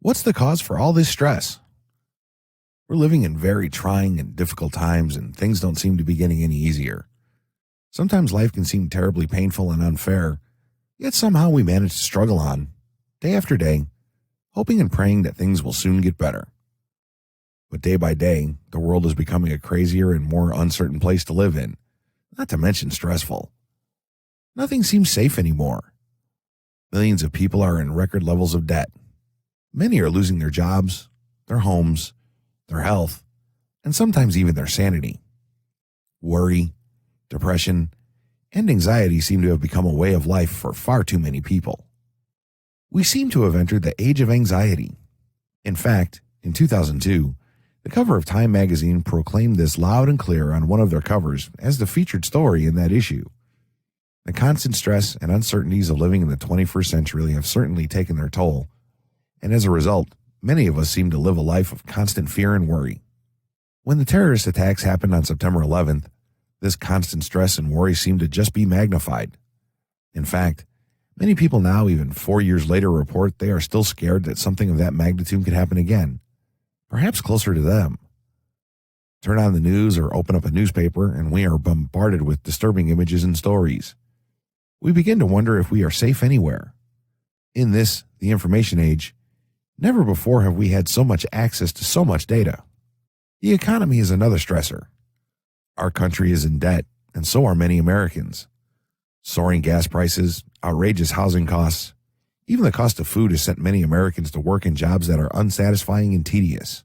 What's the cause for all this stress? We're living in very trying and difficult times, and things don't seem to be getting any easier. Sometimes life can seem terribly painful and unfair, yet somehow we manage to struggle on, day after day, hoping and praying that things will soon get better. But day by day, the world is becoming a crazier and more uncertain place to live in, not to mention stressful. Nothing seems safe anymore. Millions of people are in record levels of debt. Many are losing their jobs, their homes, their health, and sometimes even their sanity. Worry, depression, and anxiety seem to have become a way of life for far too many people. We seem to have entered the age of anxiety. In fact, in 2002, the cover of Time magazine proclaimed this loud and clear on one of their covers as the featured story in that issue. The constant stress and uncertainties of living in the 21st century have certainly taken their toll, and as a result, many of us seem to live a life of constant fear and worry. When the terrorist attacks happened on September 11th, this constant stress and worry seemed to just be magnified. In fact, many people now, even 4 years later, report they are still scared that something of that magnitude could happen again, perhaps closer to them. Turn on the news or open up a newspaper, and we are bombarded with disturbing images and stories. We begin to wonder if we are safe anywhere. In this, the information age, never before have we had so much access to so much data. The economy is another stressor. Our country is in debt, and so are many Americans. Soaring gas prices, outrageous housing costs, even the cost of food has sent many Americans to work in jobs that are unsatisfying and tedious.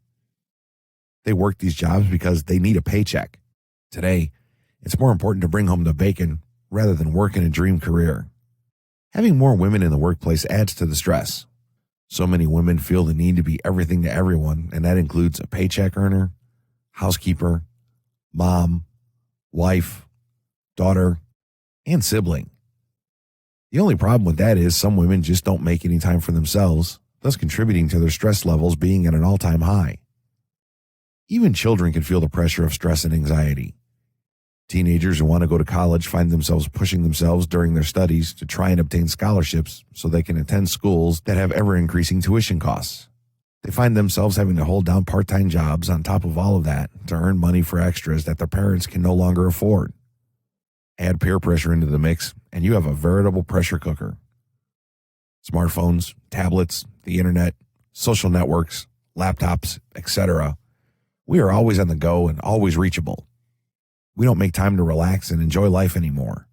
They work these jobs because they need a paycheck. Today, it's more important to bring home the bacon rather than work in a dream career. Having more women in the workplace adds to the stress. So many women feel the need to be everything to everyone, and that includes a paycheck earner, housekeeper, mom, wife, daughter, and sibling. The only problem with that is some women just don't make any time for themselves, thus contributing to their stress levels being at an all-time high. Even children can feel the pressure of stress and anxiety. Teenagers who want to go to college find themselves pushing themselves during their studies to try and obtain scholarships so they can attend schools that have ever-increasing tuition costs. They find themselves having to hold down part-time jobs on top of all of that to earn money for extras that their parents can no longer afford. Add peer pressure into the mix, and you have a veritable pressure cooker. Smartphones, tablets, the internet, social networks, laptops, etc. We are always on the go and always reachable. We don't make time to relax and enjoy life anymore.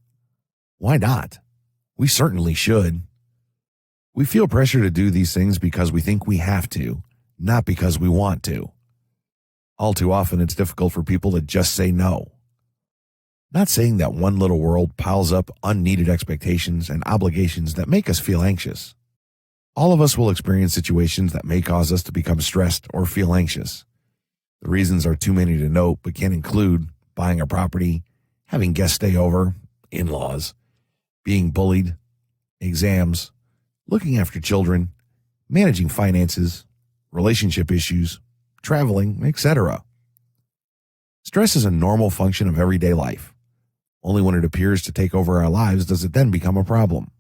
Why not? We certainly should. We feel pressure to do these things because we think we have to, not because we want to. All too often, it's difficult for people to just say no. Not saying that one little world piles up unneeded expectations and obligations that make us feel anxious. All of us will experience situations that may cause us to become stressed or feel anxious. The reasons are too many to note, but can include buying a property, having guests stay over, in-laws, being bullied, exams, looking after children, managing finances, relationship issues, traveling, etc. Stress is a normal function of everyday life. Only when it appears to take over our lives does it then become a problem.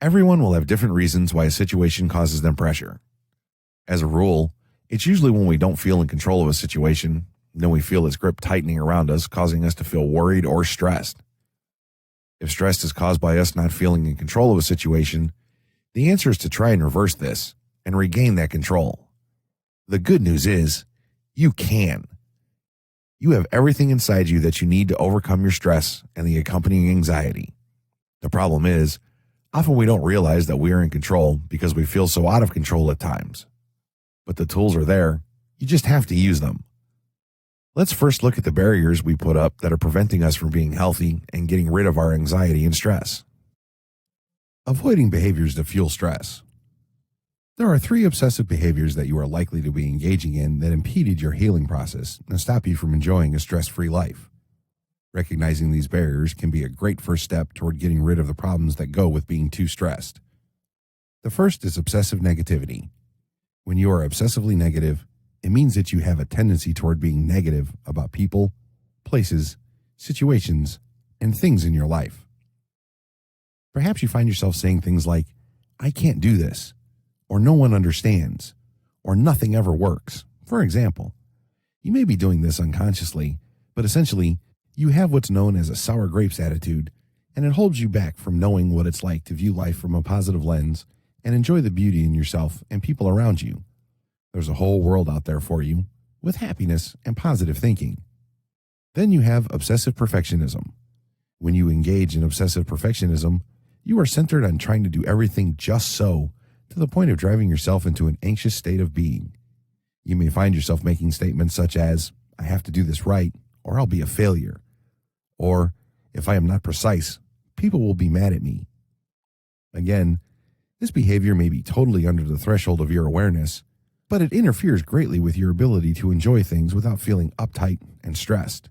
Everyone will have different reasons why a situation causes them pressure. As a rule, it's usually when we don't feel in control of a situation, then we feel its grip tightening around us, causing us to feel worried or stressed. If stress is caused by us not feeling in control of a situation, the answer is to try and reverse this and regain that control. The good news is, you can. You have everything inside you that you need to overcome your stress and the accompanying anxiety. The problem is, often we don't realize that we are in control because we feel so out of control at times. But the tools are there, you just have to use them. Let's first look at the barriers we put up that are preventing us from being healthy and getting rid of our anxiety and stress. Avoiding behaviors that fuel stress. There are 3 obsessive behaviors that you are likely to be engaging in that impeded your healing process and stop you from enjoying a stress-free life. Recognizing these barriers can be a great first step toward getting rid of the problems that go with being too stressed. The first is obsessive negativity. When you are obsessively negative, it means that you have a tendency toward being negative about people, places, situations, and things in your life. Perhaps you find yourself saying things like, "I can't do this," or no one understands, or nothing ever works. For example, you may be doing this unconsciously, but essentially, you have what's known as a sour grapes attitude, and it holds you back from knowing what it's like to view life from a positive lens and enjoy the beauty in yourself and people around you. There's a whole world out there for you, with happiness and positive thinking. Then you have obsessive perfectionism. When you engage in obsessive perfectionism, you are centered on trying to do everything just so, to the point of driving yourself into an anxious state of being. You may find yourself making statements such as, "I have to do this right, or I'll be a failure." Or, "If I am not precise, people will be mad at me." Again, this behavior may be totally under the threshold of your awareness, but it interferes greatly with your ability to enjoy things without feeling uptight and stressed.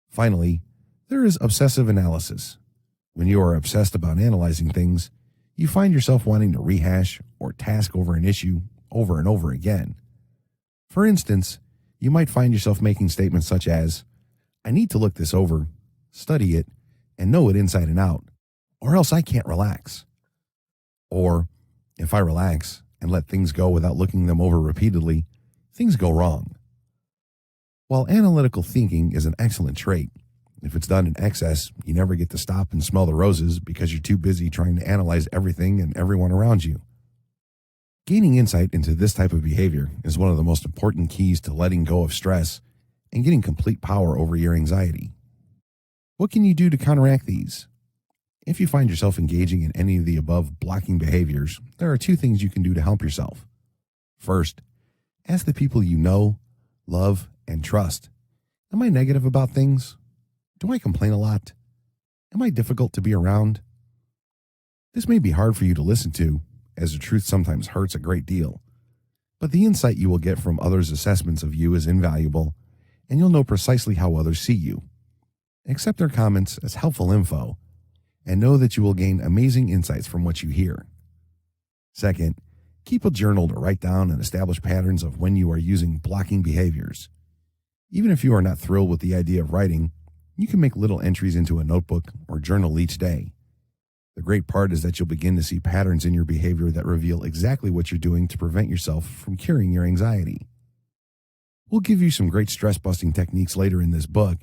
Finally, there is obsessive analysis. When you are obsessed about analyzing things, you find yourself wanting to rehash or task over an issue over and over again. For instance, you might find yourself making statements such as, "I need to look this over, study it, and know it inside and out, or else I can't relax." Or, "If I relax and let things go without looking them over repeatedly, things go wrong." While analytical thinking is an excellent trait, if it's done in excess, you never get to stop and smell the roses because you're too busy trying to analyze everything and everyone around you. Gaining insight into this type of behavior is one of the most important keys to letting go of stress and getting complete power over your anxiety. What can you do to counteract these? If you find yourself engaging in any of the above blocking behaviors, there are two things you can do to help yourself. First, ask the people you know, love, and trust, "Am I negative about things? Do I complain a lot? Am I difficult to be around?" This may be hard for you to listen to, as the truth sometimes hurts a great deal, but the insight you will get from others' assessments of you is invaluable, and you'll know precisely how others see you. Accept their comments as helpful info, and know that you will gain amazing insights from what you hear. Second, keep a journal to write down and establish patterns of when you are using blocking behaviors. Even if you are not thrilled with the idea of writing, you can make little entries into a notebook or journal each day. The great part is that you'll begin to see patterns in your behavior that reveal exactly what you're doing to prevent yourself from curing your anxiety. We'll give you some great stress-busting techniques later in this book,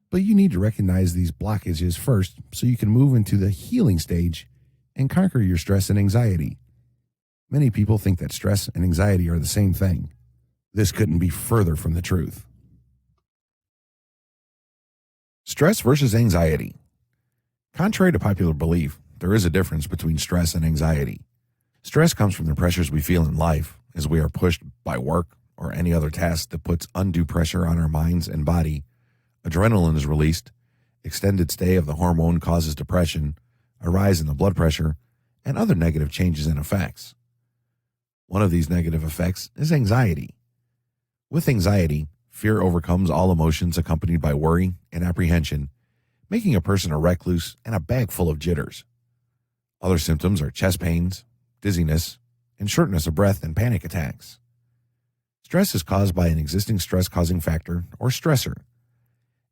but you need to recognize these blockages first so you can move into the healing stage and conquer your stress and anxiety. Many people think that stress and anxiety are the same thing. This couldn't be further from the truth. Stress versus anxiety. Contrary to popular belief, there is a difference between stress and anxiety. Stress comes from the pressures we feel in life as we are pushed by work or any other task that puts undue pressure on our minds and body. Adrenaline is released, extended stay of the hormone causes depression, a rise in the blood pressure, and other negative changes and effects. One of these negative effects is anxiety. With anxiety, fear overcomes all emotions accompanied by worry and apprehension, making a person a recluse and a bag full of jitters. Other symptoms are chest pains, dizziness, and shortness of breath and panic attacks. Stress is caused by an existing stress-causing factor or stressor.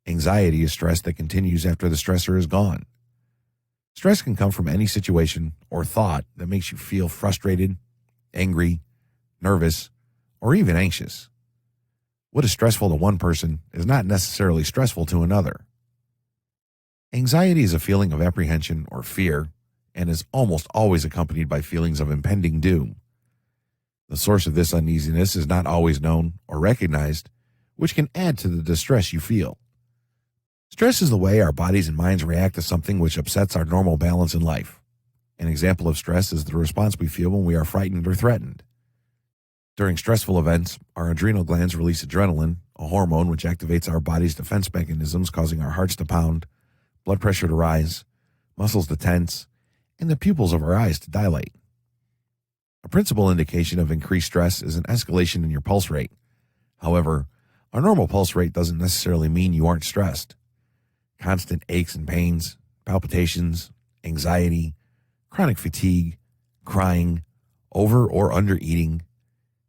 Anxiety is stress that continues after the stressor is gone. Stress can come from any situation or thought that makes you feel frustrated, angry, nervous, or even anxious. What is stressful to one person is not necessarily stressful to another. Anxiety is a feeling of apprehension or fear and is almost always accompanied by feelings of impending doom. The source of this uneasiness is not always known or recognized, which can add to the distress you feel. Stress is the way our bodies and minds react to something which upsets our normal balance in life. An example of stress is the response we feel when we are frightened or threatened. During stressful events, our adrenal glands release adrenaline, a hormone which activates our body's defense mechanisms, causing our hearts to pound, blood pressure to rise, muscles to tense, and the pupils of our eyes to dilate. A principal indication of increased stress is an escalation in your pulse rate. However, a normal pulse rate doesn't necessarily mean you aren't stressed. Constant aches and pains, palpitations, anxiety, chronic fatigue, crying, over or under eating,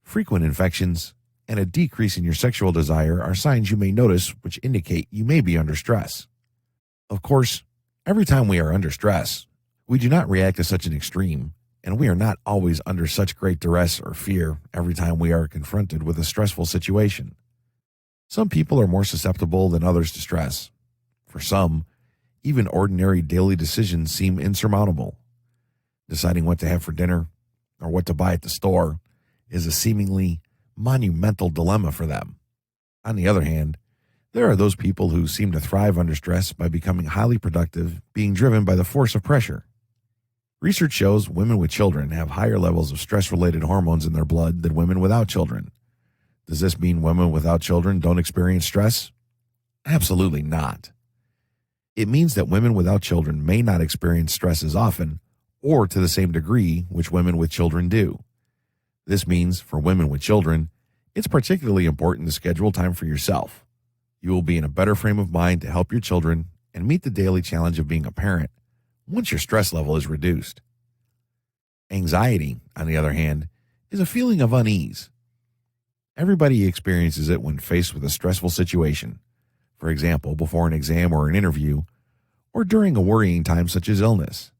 frequent infections, and a decrease in your sexual desire are signs you may notice which indicate you may be under stress. Of course, every time we are under stress, we do not react to such an extreme, and we are not always under such great duress or fear every time we are confronted with a stressful situation. Some people are more susceptible than others to stress. For some, even ordinary daily decisions seem insurmountable. Deciding what to have for dinner or what to buy at the store is a seemingly monumental dilemma for them. On the other hand, there are those people who seem to thrive under stress by becoming highly productive, being driven by the force of pressure. Research shows women with children have higher levels of stress-related hormones in their blood than women without children. Does this mean women without children don't experience stress? Absolutely not. It means that women without children may not experience stress as often or to the same degree which women with children do. This means for women with children, it's particularly important to schedule time for yourself. You will be in a better frame of mind to help your children and meet the daily challenge of being a parent once your stress level is reduced. Anxiety, on the other hand, is a feeling of unease. Everybody experiences it when faced with a stressful situation, for example, before an exam or an interview, or during a worrying time such as illness.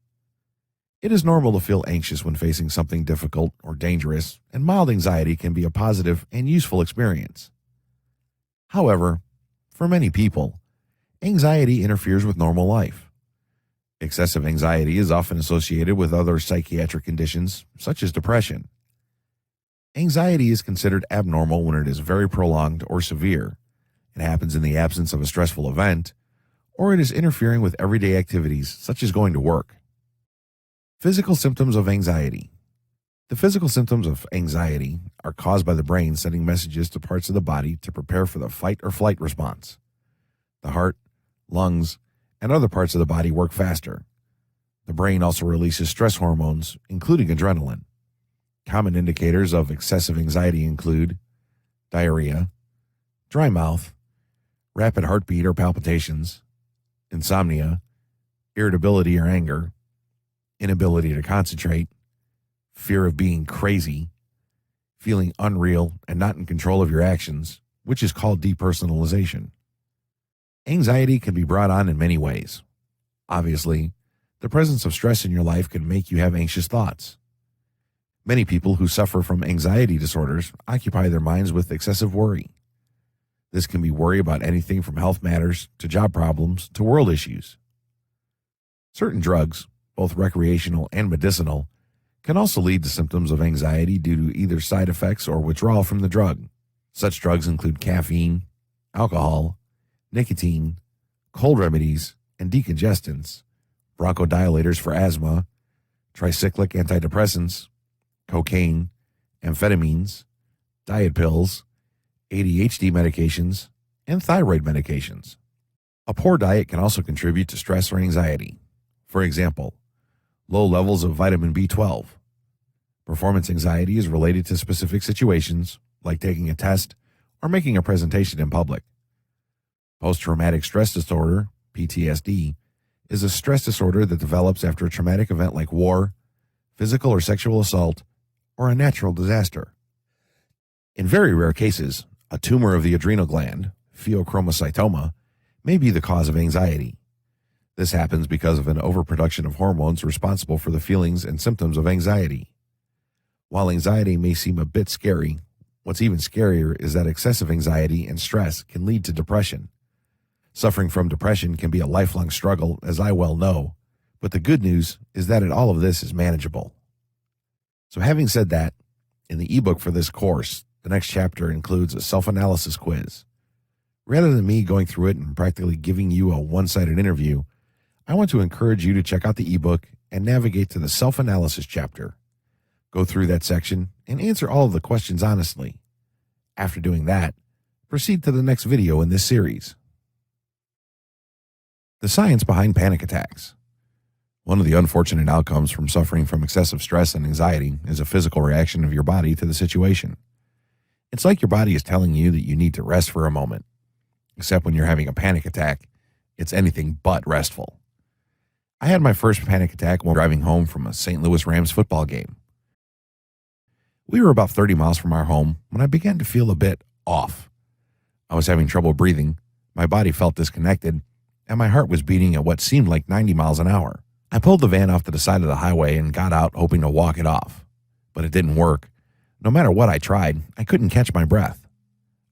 It is normal to feel anxious when facing something difficult or dangerous, and mild anxiety can be a positive and useful experience. However, for many people, anxiety interferes with normal life. Excessive anxiety is often associated with other psychiatric conditions, such as depression. Anxiety is considered abnormal when it is very prolonged or severe. It happens in the absence of a stressful event, or it is interfering with everyday activities, such as going to work. Physical symptoms of anxiety. The physical symptoms of anxiety are caused by the brain sending messages to parts of the body to prepare for the fight or flight response. The heart, lungs, and other parts of the body work faster. The brain also releases stress hormones, including adrenaline. Common indicators of excessive anxiety include diarrhea, dry mouth, rapid heartbeat or palpitations, insomnia, irritability or anger, inability to concentrate, fear of being crazy, feeling unreal and not in control of your actions, which is called depersonalization. Anxiety can be brought on in many ways. Obviously, the presence of stress in your life can make you have anxious thoughts. Many people who suffer from anxiety disorders occupy their minds with excessive worry. This can be worry about anything from health matters to job problems to world issues. Certain drugs, both recreational and medicinal, can also lead to symptoms of anxiety due to either side effects or withdrawal from the drug. Such drugs include caffeine, alcohol, nicotine, cold remedies, and decongestants, bronchodilators for asthma, tricyclic antidepressants, cocaine, amphetamines, diet pills, ADHD medications, and thyroid medications. A poor diet can also contribute to stress or anxiety. For example, low levels of vitamin B12. Performance anxiety is related to specific situations, like taking a test or making a presentation in public. Post-traumatic stress disorder, PTSD, is a stress disorder that develops after a traumatic event like war, physical or sexual assault, or a natural disaster. In very rare cases, a tumor of the adrenal gland, pheochromocytoma, may be the cause of anxiety. This happens because of an overproduction of hormones responsible for the feelings and symptoms of anxiety. While anxiety may seem a bit scary, what's even scarier is that excessive anxiety and stress can lead to depression. Suffering from depression can be a lifelong struggle, as I well know, but the good news is that all of this is manageable. So having said that, in the ebook for this course, the next chapter includes a self-analysis quiz. Rather than me going through it and practically giving you a one-sided interview, I want to encourage you to check out the ebook and navigate to the self-analysis chapter. Go through that section and answer all of the questions honestly. After doing that, proceed to the next video in this series. The science behind panic attacks. One of the unfortunate outcomes from suffering from excessive stress and anxiety is a physical reaction of your body to the situation. It's like your body is telling you that you need to rest for a moment. Except when you're having a panic attack, it's anything but restful. I had my first panic attack while driving home from a St. Louis Rams football game. We were about 30 miles from our home when I began to feel a bit off. I was having trouble breathing, my body felt disconnected, and my heart was beating at what seemed like 90 miles an hour, I pulled the van off to the side of the highway and got out hoping to walk it off, but it didn't work. No matter what I tried, I couldn't catch my breath.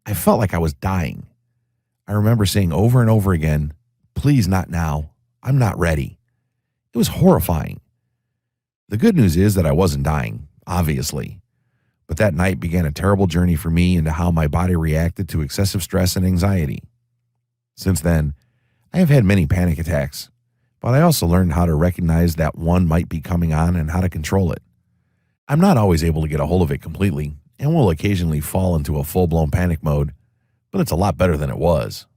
I felt like I was dying. I remember saying over and over again, "Please, not now. I'm not ready." It was horrifying. The good news is that I wasn't dying, obviously. But that night began a terrible journey for me into how my body reacted to excessive stress and anxiety. Since then, I have had many panic attacks, but I also learned how to recognize that one might be coming on and how to control it. I'm not always able to get a hold of it completely, and will occasionally fall into a full-blown panic mode, but it's a lot better than it was.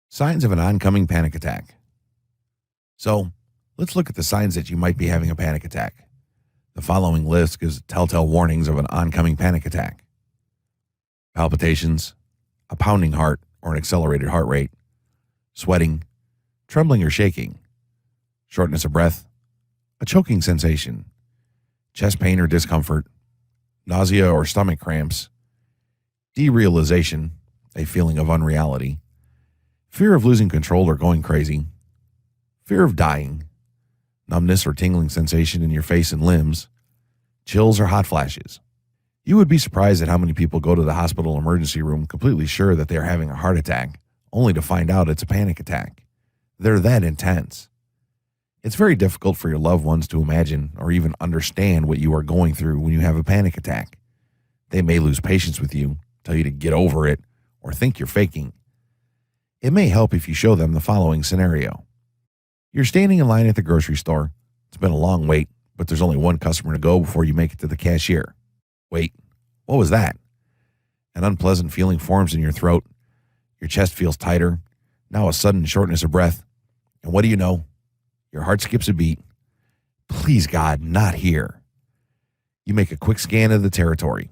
Signs of an oncoming panic attack. So, let's look at the signs that you might be having a panic attack. The following list gives telltale warnings of an oncoming panic attack: palpitations, a pounding heart or an accelerated heart rate, sweating, trembling or shaking, shortness of breath, a choking sensation, chest pain or discomfort, nausea or stomach cramps, derealization, a feeling of unreality, fear of losing control or going crazy, fear of dying, numbness or tingling sensation in your face and limbs, chills or hot flashes. You would be surprised at how many people go to the hospital emergency room completely sure that they are having a heart attack, only to find out it's a panic attack. They're that intense. It's very difficult for your loved ones to imagine or even understand what you are going through when you have a panic attack. They may lose patience with you, tell you to get over it, or think you're faking. It may help if you show them the following scenario. You're standing in line at the grocery store. It's been a long wait, but there's only one customer to go before you make it to the cashier. Wait, what was that? An unpleasant feeling forms in your throat. Your chest feels tighter. Now a sudden shortness of breath. And what do you know? Your heart skips a beat. Please, God, not here. You make a quick scan of the territory.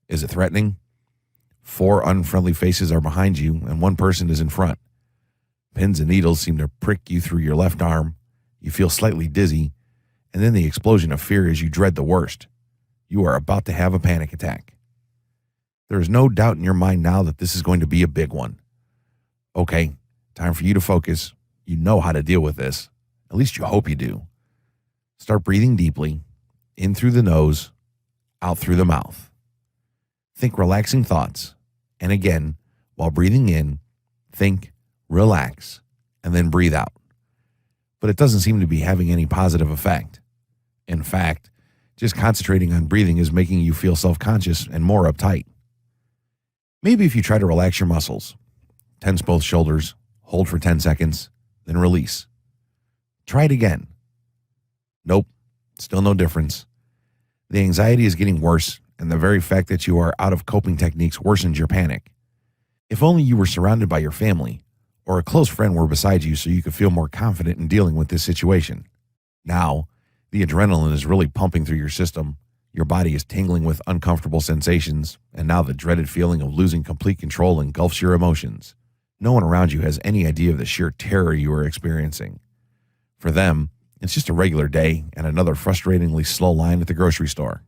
Is it threatening? 4 unfriendly faces are behind you, and one person is in front. Pins and needles seem to prick you through your left arm. You feel slightly dizzy, and then the explosion of fear as you dread the worst. You are about to have a panic attack. There is no doubt in your mind now that this is going to be a big one. Okay, time for you to focus. You know how to deal with this. At least you hope you do. Start breathing deeply, in through the nose, out through the mouth. Think relaxing thoughts. And again, while breathing in, think, relax, and then breathe out. But it doesn't seem to be having any positive effect. In fact, just concentrating on breathing is making you feel self-conscious and more uptight. Maybe if you try to relax your muscles, tense both shoulders, hold for 10 seconds, then release. Try it again. Nope, still no difference. The anxiety is getting worse, and the very fact that you are out of coping techniques worsens your panic. If only you were surrounded by your family, or a close friend were beside you so you could feel more confident in dealing with this situation. Now, the adrenaline is really pumping through your system. Your body is tingling with uncomfortable sensations, and now the dreaded feeling of losing complete control engulfs your emotions. No one around you has any idea of the sheer terror you are experiencing. For them, it's just a regular day and another frustratingly slow line at the grocery store.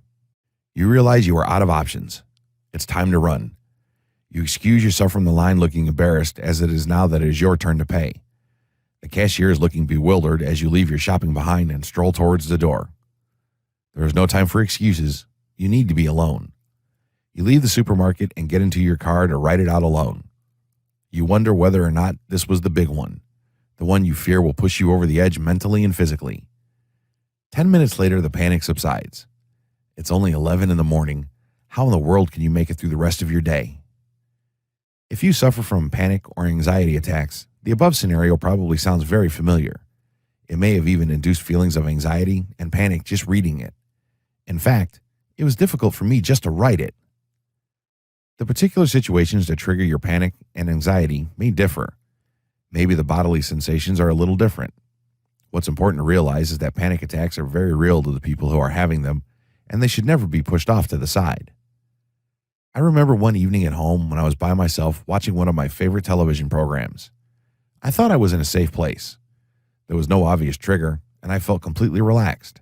You realize you are out of options. It's time to run. You excuse yourself from the line looking embarrassed, as it is now that it is your turn to pay. The cashier is looking bewildered as you leave your shopping behind and stroll towards the door. There is no time for excuses. You need to be alone. You leave the supermarket and get into your car to ride it out alone. You wonder whether or not this was the big one, the one you fear will push you over the edge mentally and physically. 10 minutes later, the panic subsides. It's only 11 in the morning. How in the world can you make it through the rest of your day? If you suffer from panic or anxiety attacks, the above scenario probably sounds very familiar. It may have even induced feelings of anxiety and panic just reading it. In fact, it was difficult for me just to write it. The particular situations that trigger your panic and anxiety may differ. Maybe the bodily sensations are a little different. What's important to realize is that panic attacks are very real to the people who are having them, and they should never be pushed off to the side. I remember one evening at home when I was by myself watching one of my favorite television programs. I thought I was in a safe place. There was no obvious trigger, and I felt completely relaxed.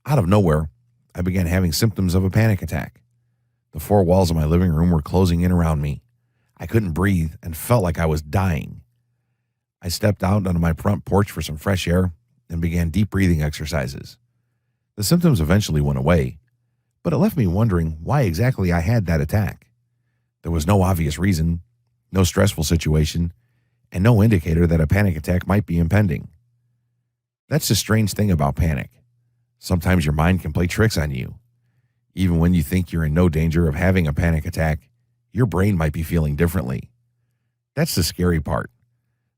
Out of nowhere, I began having symptoms of a panic attack. The 4 walls of my living room were closing in around me. I couldn't breathe and felt like I was dying. I stepped out onto my front porch for some fresh air and began deep breathing exercises. The symptoms eventually went away, but it left me wondering why exactly I had that attack. There was no obvious reason, no stressful situation, and no indicator that a panic attack might be impending. That's the strange thing about panic. Sometimes your mind can play tricks on you. Even when you think you're in no danger of having a panic attack, your brain might be feeling differently. That's the scary part.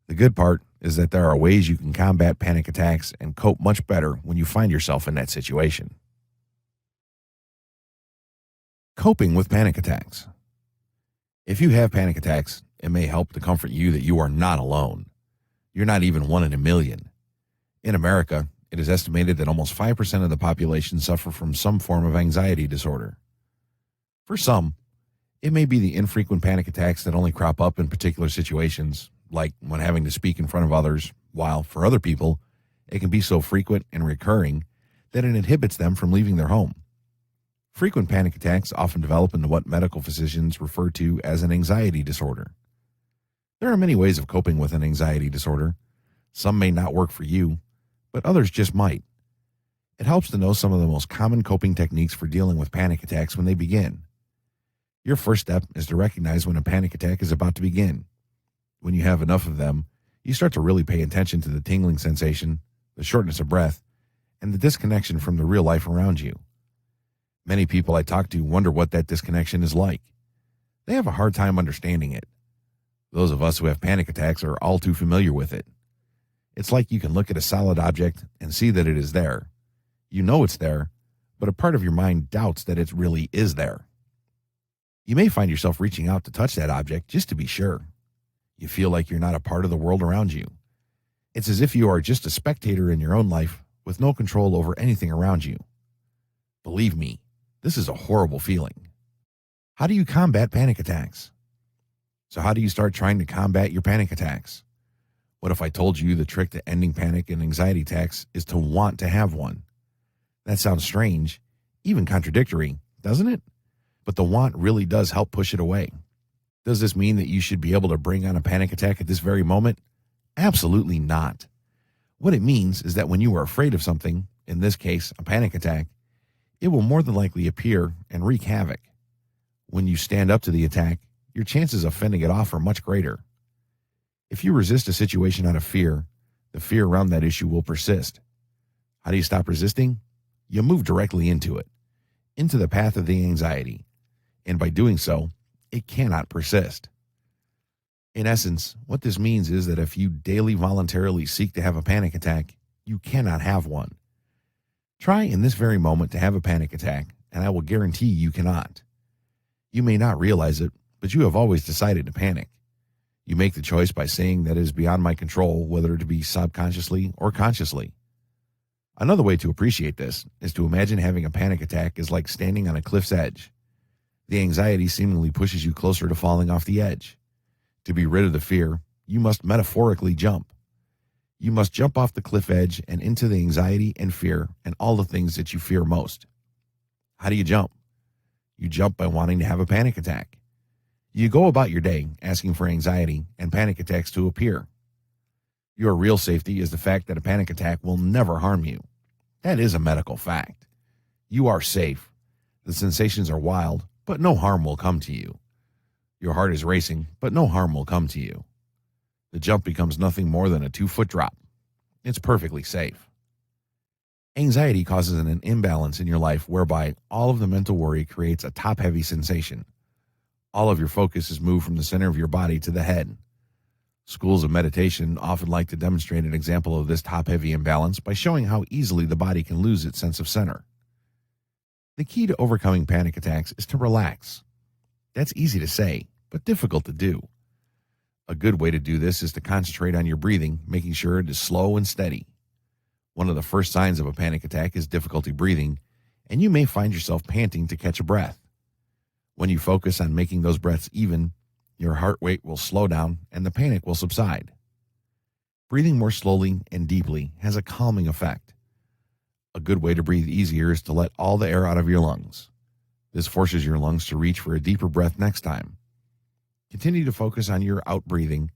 The good part is that there are ways you can combat panic attacks and cope much better when you find yourself in that situation. Coping with panic attacks. If you have panic attacks, it may help to comfort you that you are not alone. You're not even one in a million. In America, it is estimated that almost 5% of the population suffer from some form of anxiety disorder. For some, it may be the infrequent panic attacks that only crop up in particular situations, like when having to speak in front of others, while for other people, it can be so frequent and recurring that it inhibits them from leaving their home. Frequent panic attacks often develop into what medical physicians refer to as an anxiety disorder. There are many ways of coping with an anxiety disorder. Some may not work for you, but others just might. It helps to know some of the most common coping techniques for dealing with panic attacks when they begin. Your first step is to recognize when a panic attack is about to begin. When you have enough of them, you start to really pay attention to the tingling sensation, the shortness of breath, and the disconnection from the real life around you. Many people I talk to wonder what that disconnection is like. They have a hard time understanding it. Those of us who have panic attacks are all too familiar with it. It's like you can look at a solid object and see that it is there. You know it's there, but a part of your mind doubts that it really is there. You may find yourself reaching out to touch that object just to be sure. You feel like you're not a part of the world around you. It's as if you are just a spectator in your own life with no control over anything around you. Believe me, this is a horrible feeling. How do you combat panic attacks? So how do you start trying to combat your panic attacks? What if I told you the trick to ending panic and anxiety attacks is to want to have one? That sounds strange, even contradictory, doesn't it? But the want really does help push it away. Does this mean that you should be able to bring on a panic attack at this very moment? Absolutely not. What it means is that when you are afraid of something, in this case, a panic attack, it will more than likely appear and wreak havoc. When you stand up to the attack, your chances of fending it off are much greater. If you resist a situation out of fear, the fear around that issue will persist. How do you stop resisting? You move directly into it, into the path of the anxiety. And by doing so, it cannot persist. In essence, what this means is that if you daily voluntarily seek to have a panic attack, you cannot have one. Try in this very moment to have a panic attack, and I will guarantee you cannot. You may not realize it, but you have always decided to panic. You make the choice by saying that it is beyond my control, whether it be subconsciously or consciously. Another way to appreciate this is to imagine having a panic attack is like standing on a cliff's edge. The anxiety seemingly pushes you closer to falling off the edge. To be rid of the fear, you must metaphorically jump. You must jump off the cliff edge and into the anxiety and fear and all the things that you fear most. How do you jump? You jump by wanting to have a panic attack. You go about your day asking for anxiety and panic attacks to appear. Your real safety is the fact that a panic attack will never harm you. That is a medical fact. You are safe. The sensations are wild, but no harm will come to you. Your heart is racing, but no harm will come to you. The jump becomes nothing more than a 2-foot drop. It's perfectly safe. Anxiety causes an imbalance in your life whereby all of the mental worry creates a top-heavy sensation. All of your focus is moved from the center of your body to the head. Schools of meditation often like to demonstrate an example of this top-heavy imbalance by showing how easily the body can lose its sense of center. The key to overcoming panic attacks is to relax. That's easy to say, but difficult to do. A good way to do this is to concentrate on your breathing, making sure it is slow and steady. One of the first signs of a panic attack is difficulty breathing, and you may find yourself panting to catch a breath. When you focus on making those breaths even, your heart rate will slow down and the panic will subside. Breathing more slowly and deeply has a calming effect. A good way to breathe easier is to let all the air out of your lungs. This forces your lungs to reach for a deeper breath next time. Continue to focus on your out breathing,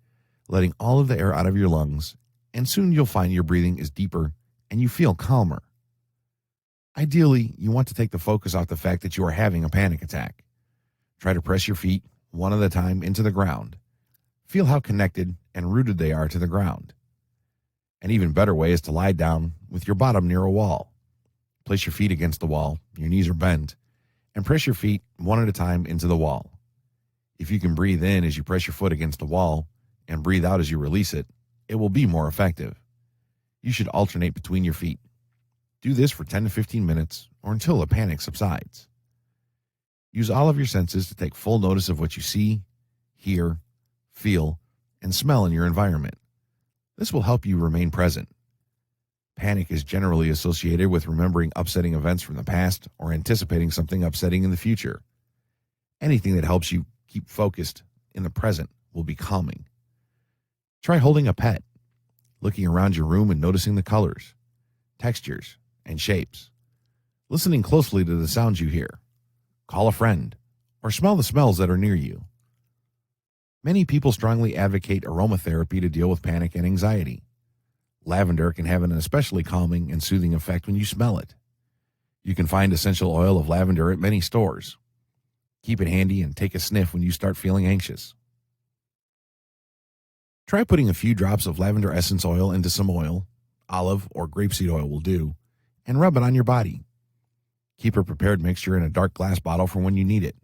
letting all of the air out of your lungs, and soon you'll find your breathing is deeper and you feel calmer. Ideally, you want to take the focus off the fact that you are having a panic attack. Try to press your feet one at a time into the ground. Feel how connected and rooted they are to the ground. An even better way is to lie down with your bottom near a wall. Place your feet against the wall, your knees are bent, and press your feet one at a time into the wall. If you can breathe in as you press your foot against the wall and breathe out as you release it, it will be more effective. You should alternate between your feet. Do this for 10 to 15 minutes or until the panic subsides. Use all of your senses to take full notice of what you see, hear, feel, and smell in your environment. This will help you remain present. Panic is generally associated with remembering upsetting events from the past or anticipating something upsetting in the future. Anything that helps you keep focused in the present will be calming. Try holding a pet, looking around your room and noticing the colors, textures, and shapes. Listening closely to the sounds you hear. Call a friend, or smell the smells that are near you. Many people strongly advocate aromatherapy to deal with panic and anxiety. Lavender can have an especially calming and soothing effect when you smell it. You can find essential oil of lavender at many stores. Keep it handy and take a sniff when you start feeling anxious. Try putting a few drops of lavender essence oil into some oil, olive or grapeseed oil will do, and rub it on your body. Keep a prepared mixture in a dark glass bottle for when you need it.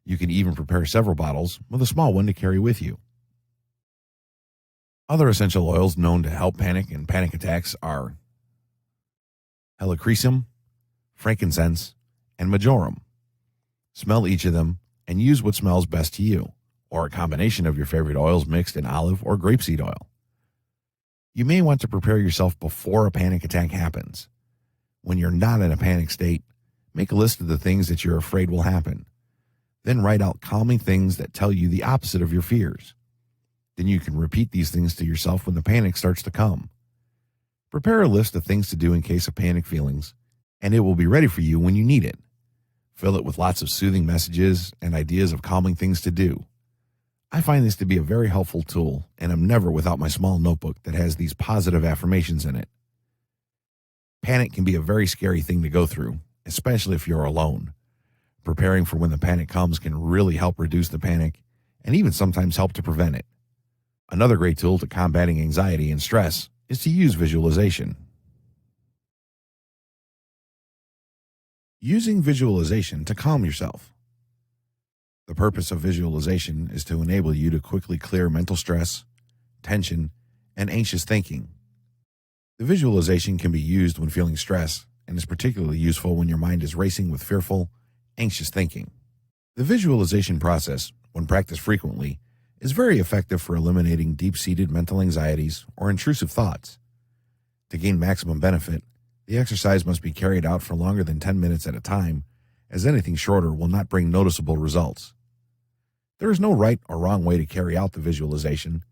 You can even prepare several bottles with a small one to carry with you. Other essential oils known to help panic and panic attacks are helichrysum, frankincense, and marjoram. Smell each of them and use what smells best to you, or a combination of your favorite oils mixed in olive or grapeseed oil. You may want to prepare yourself before a panic attack happens. When you're not in a panic state, make a list of the things that you're afraid will happen. Then write out calming things that tell you the opposite of your fears. Then you can repeat these things to yourself when the panic starts to come. Prepare a list of things to do in case of panic feelings, and it will be ready for you when you need it. Fill it with lots of soothing messages and ideas of calming things to do. I find this to be a very helpful tool, and I'm never without my small notebook that has these positive affirmations in it. Panic can be a very scary thing to go through, especially if you're alone. Preparing for when the panic comes can really help reduce the panic and even sometimes help to prevent it. Another great tool to combating anxiety and stress is to use visualization. Using visualization to calm yourself. The purpose of visualization is to enable you to quickly clear mental stress, tension, and anxious thinking. The visualization can be used when feeling stress and is particularly useful when your mind is racing with fearful, anxious thinking. The visualization process, when practiced frequently, is very effective for eliminating deep-seated mental anxieties or intrusive thoughts. To gain maximum benefit, the exercise must be carried out for longer than 10 minutes at a time, as anything shorter will not bring noticeable results. There is no right or wrong way to carry out the visualization.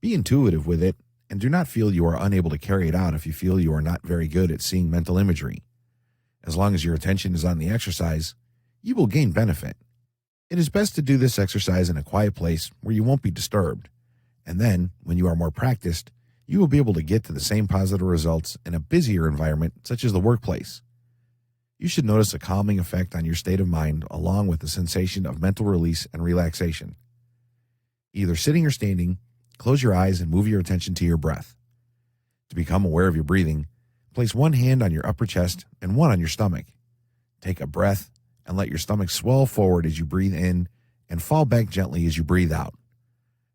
Be intuitive with it, and do not feel you are unable to carry it out if you feel you are not very good at seeing mental imagery. As long as your attention is on the exercise, you will gain benefit. It is best to do this exercise in a quiet place where you won't be disturbed, and then, when you are more practiced, you will be able to get to the same positive results in a busier environment such as the workplace. You should notice a calming effect on your state of mind along with the sensation of mental release and relaxation. Either sitting or standing, close your eyes and move your attention to your breath. To become aware of your breathing, place one hand on your upper chest and one on your stomach. Take a breath and let your stomach swell forward as you breathe in and fall back gently as you breathe out.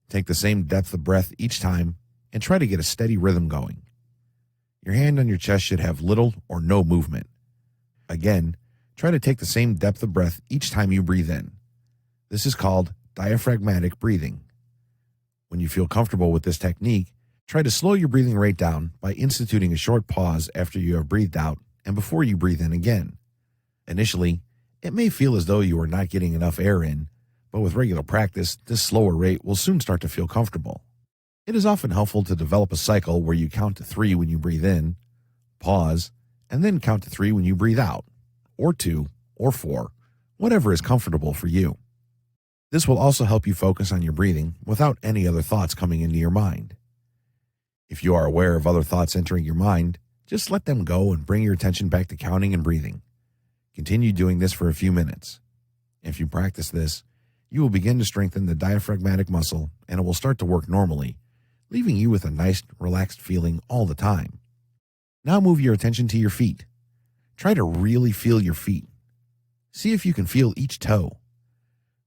Take the same depth of breath each time and try to get a steady rhythm going. Your hand on your chest should have little or no movement. Again, try to take the same depth of breath each time you breathe in. This is called diaphragmatic breathing. When you feel comfortable with this technique, try to slow your breathing rate down by instituting a short pause after you have breathed out and before you breathe in again. Initially, it may feel as though you are not getting enough air in, but with regular practice, this slower rate will soon start to feel comfortable. It is often helpful to develop a cycle where you count to 3 when you breathe in, pause, and then count to 3 when you breathe out, or 2, or 4, whatever is comfortable for you. This will also help you focus on your breathing without any other thoughts coming into your mind. If you are aware of other thoughts entering your mind, Just let them go and bring your attention back to counting and breathing. Continue doing this for a few minutes. If you practice this, you will begin to strengthen the diaphragmatic muscle and it will start to work normally, leaving you with a nice, relaxed feeling all the time. Now move your attention to your feet. Try to really feel your feet. See if you can feel each toe.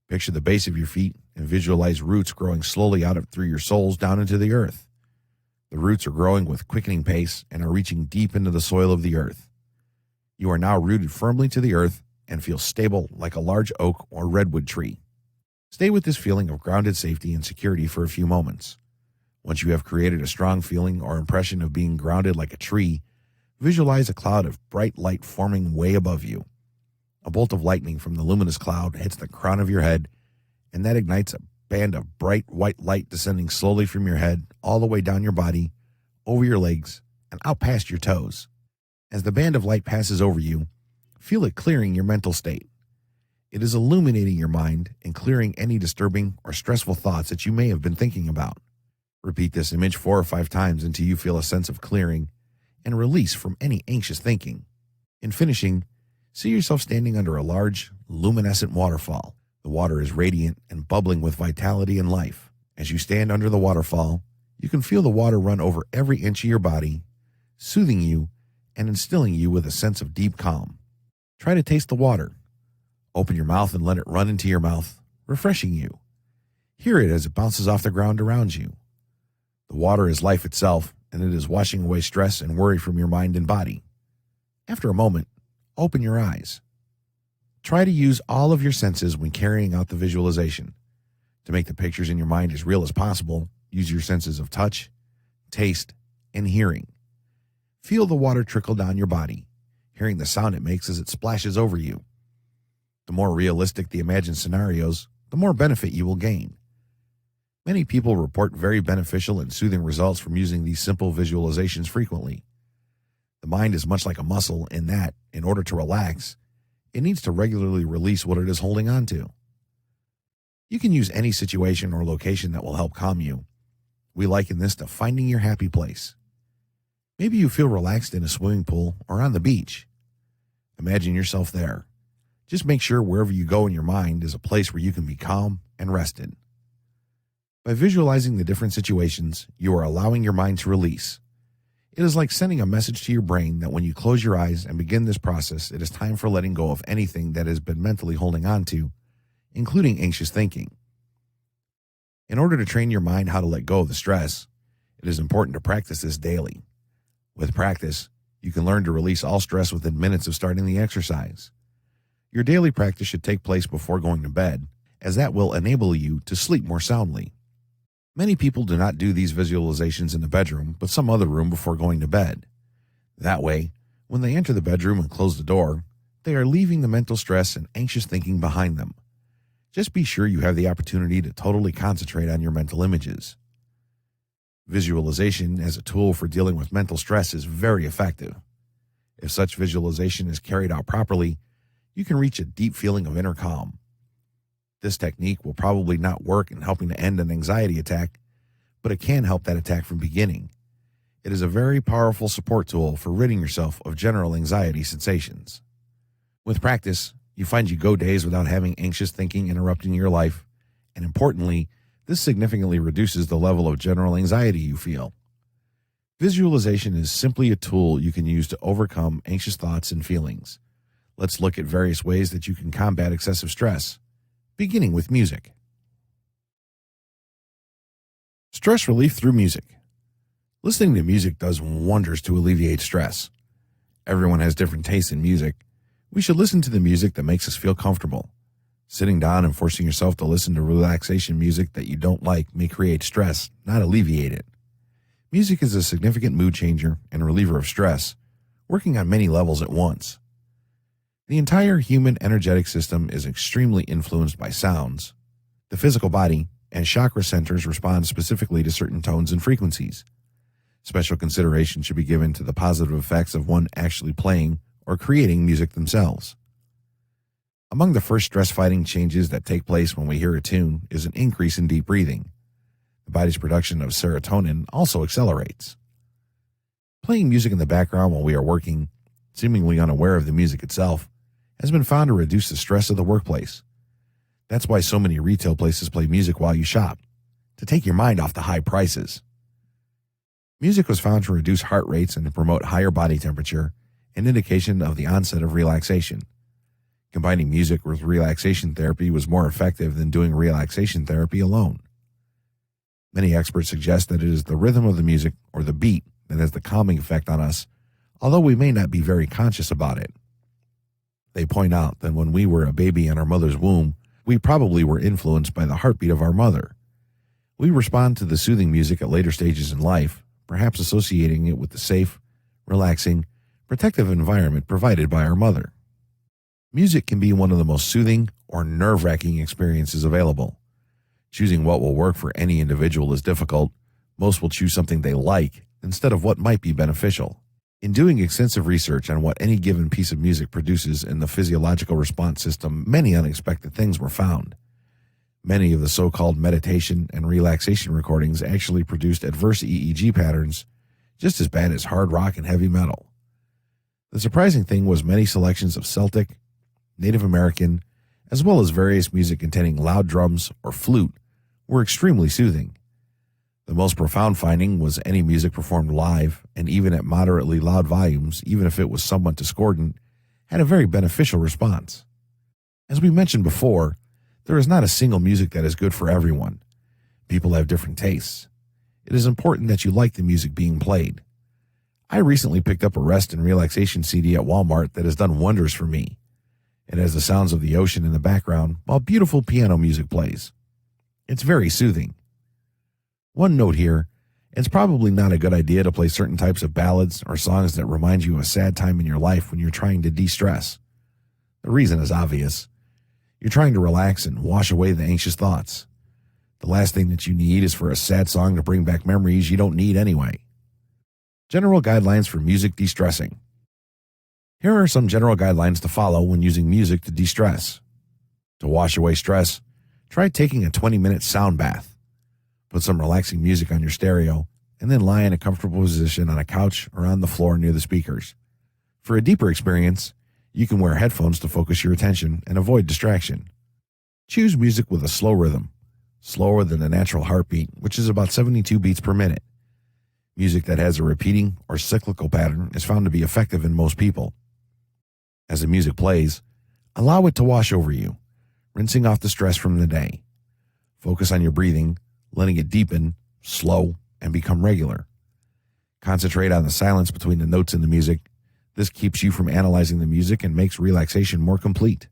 Picture the base of your feet and visualize roots growing slowly out through your soles down into the earth. The roots are growing with quickening pace and are reaching deep into the soil of the earth. You are now rooted firmly to the earth and feel stable like a large oak or redwood tree. Stay with this feeling of grounded safety and security for a few moments. Once you have created a strong feeling or impression of being grounded like a tree, visualize a cloud of bright light forming way above you. A bolt of lightning from the luminous cloud hits the crown of your head, and that ignites a band of bright white light descending slowly from your head all the way down your body, over your legs, and out past your toes. As the band of light passes over you, feel it clearing your mental state. It is illuminating your mind and clearing any disturbing or stressful thoughts that you may have been thinking about. Repeat this image 4 or 5 times until you feel a sense of clearing and release from any anxious thinking. In finishing, see yourself standing under a large, luminescent waterfall. The water is radiant and bubbling with vitality and life. As you stand under the waterfall, you can feel the water run over every inch of your body, soothing you and instilling you with a sense of deep calm. Try to taste the water. Open your mouth and let it run into your mouth, refreshing you. Hear it as it bounces off the ground around you. The water is life itself, and it is washing away stress and worry from your mind and body. After a moment, open your eyes. Try to use all of your senses when carrying out the visualization. To make the pictures in your mind as real as possible, use your senses of touch, taste, and hearing. Feel the water trickle down your body, hearing the sound it makes as it splashes over you. The more realistic the imagined scenarios, the more benefit you will gain. Many people report very beneficial and soothing results from using these simple visualizations frequently. The mind is much like a muscle in that, in order to relax, it needs to regularly release what it is holding on to. You can use any situation or location that will help calm you. We liken this to finding your happy place. Maybe you feel relaxed in a swimming pool or on the beach. Imagine yourself there. Just make sure wherever you go in your mind is a place where you can be calm and rested. By visualizing the different situations, you are allowing your mind to release. It is like sending a message to your brain that when you close your eyes and begin this process, it is time for letting go of anything that has been mentally holding on to, including anxious thinking. In order to train your mind how to let go of the stress, it is important to practice this daily. With practice, you can learn to release all stress within minutes of starting the exercise. Your daily practice should take place before going to bed, as that will enable you to sleep more soundly. Many people do not do these visualizations in the bedroom, but some other room before going to bed. That way, when they enter the bedroom and close the door, they are leaving the mental stress and anxious thinking behind them. Just be sure you have the opportunity to totally concentrate on your mental images. Visualization as a tool for dealing with mental stress is very effective. If such visualization is carried out properly, you can reach a deep feeling of inner calm. This technique will probably not work in helping to end an anxiety attack, but it can help that attack from beginning. It is a very powerful support tool for ridding yourself of general anxiety sensations. With practice, you find you go days without having anxious thinking interrupting your life, and importantly, this significantly reduces the level of general anxiety you feel. Visualization is simply a tool you can use to overcome anxious thoughts and feelings. Let's look at various ways that you can combat excessive stress, beginning with music. Stress relief through music. Listening to music does wonders to alleviate stress. Everyone has different tastes in music. We should listen to the music that makes us feel comfortable. Sitting down and forcing yourself to listen to relaxation music that you don't like may create stress, not alleviate it. Music is a significant mood changer and reliever of stress, working on many levels at once. The entire human energetic system is extremely influenced by sounds. The physical body and chakra centers respond specifically to certain tones and frequencies. Special consideration should be given to the positive effects of one actually playing or creating music themselves. Among the first stress-fighting changes that take place when we hear a tune is an increase in deep breathing. The body's production of serotonin also accelerates. Playing music in the background while we are working, seemingly unaware of the music itself, has been found to reduce the stress of the workplace. That's why so many retail places play music while you shop, to take your mind off the high prices. Music was found to reduce heart rates and to promote higher body temperature, an indication of the onset of relaxation. Combining music with relaxation therapy was more effective than doing relaxation therapy alone. Many experts suggest that it is the rhythm of the music or the beat that has the calming effect on us, although we may not be very conscious about it. They point out that when we were a baby in our mother's womb, we probably were influenced by the heartbeat of our mother. We respond to the soothing music at later stages in life, perhaps associating it with the safe, relaxing, protective environment provided by our mother. Music can be one of the most soothing or nerve-wracking experiences available. Choosing what will work for any individual is difficult. Most will choose something they like instead of what might be beneficial. In doing extensive research on what any given piece of music produces in the physiological response system, many unexpected things were found. Many of the so-called meditation and relaxation recordings actually produced adverse EEG patterns just as bad as hard rock and heavy metal. The surprising thing was many selections of Celtic, Native American, as well as various music containing loud drums or flute were extremely soothing. The most profound finding was any music performed live and even at moderately loud volumes, even if it was somewhat discordant, had a very beneficial response. As we mentioned before, there is not a single music that is good for everyone. People have different tastes. It is important that you like the music being played. I recently picked up a rest and relaxation CD at Walmart that has done wonders for me. It has the sounds of the ocean in the background while beautiful piano music plays. It's very soothing. One note here, it's probably not a good idea to play certain types of ballads or songs that remind you of a sad time in your life when you're trying to de-stress. The reason is obvious. You're trying to relax and wash away the anxious thoughts. The last thing that you need is for a sad song to bring back memories you don't need anyway. General guidelines for music de-stressing. Here are some general guidelines to follow when using music to de-stress. To wash away stress, try taking a 20-minute sound bath. Put some relaxing music on your stereo, and then lie in a comfortable position on a couch or on the floor near the speakers. For a deeper experience, you can wear headphones to focus your attention and avoid distraction. Choose music with a slow rhythm, slower than the natural heartbeat, which is about 72 beats per minute. Music that has a repeating or cyclical pattern is found to be effective in most people. As the music plays, allow it to wash over you, rinsing off the stress from the day. Focus on your breathing, letting it deepen, slow, and become regular. Concentrate on the silence between the notes in the music. This keeps you from analyzing the music and makes relaxation more complete.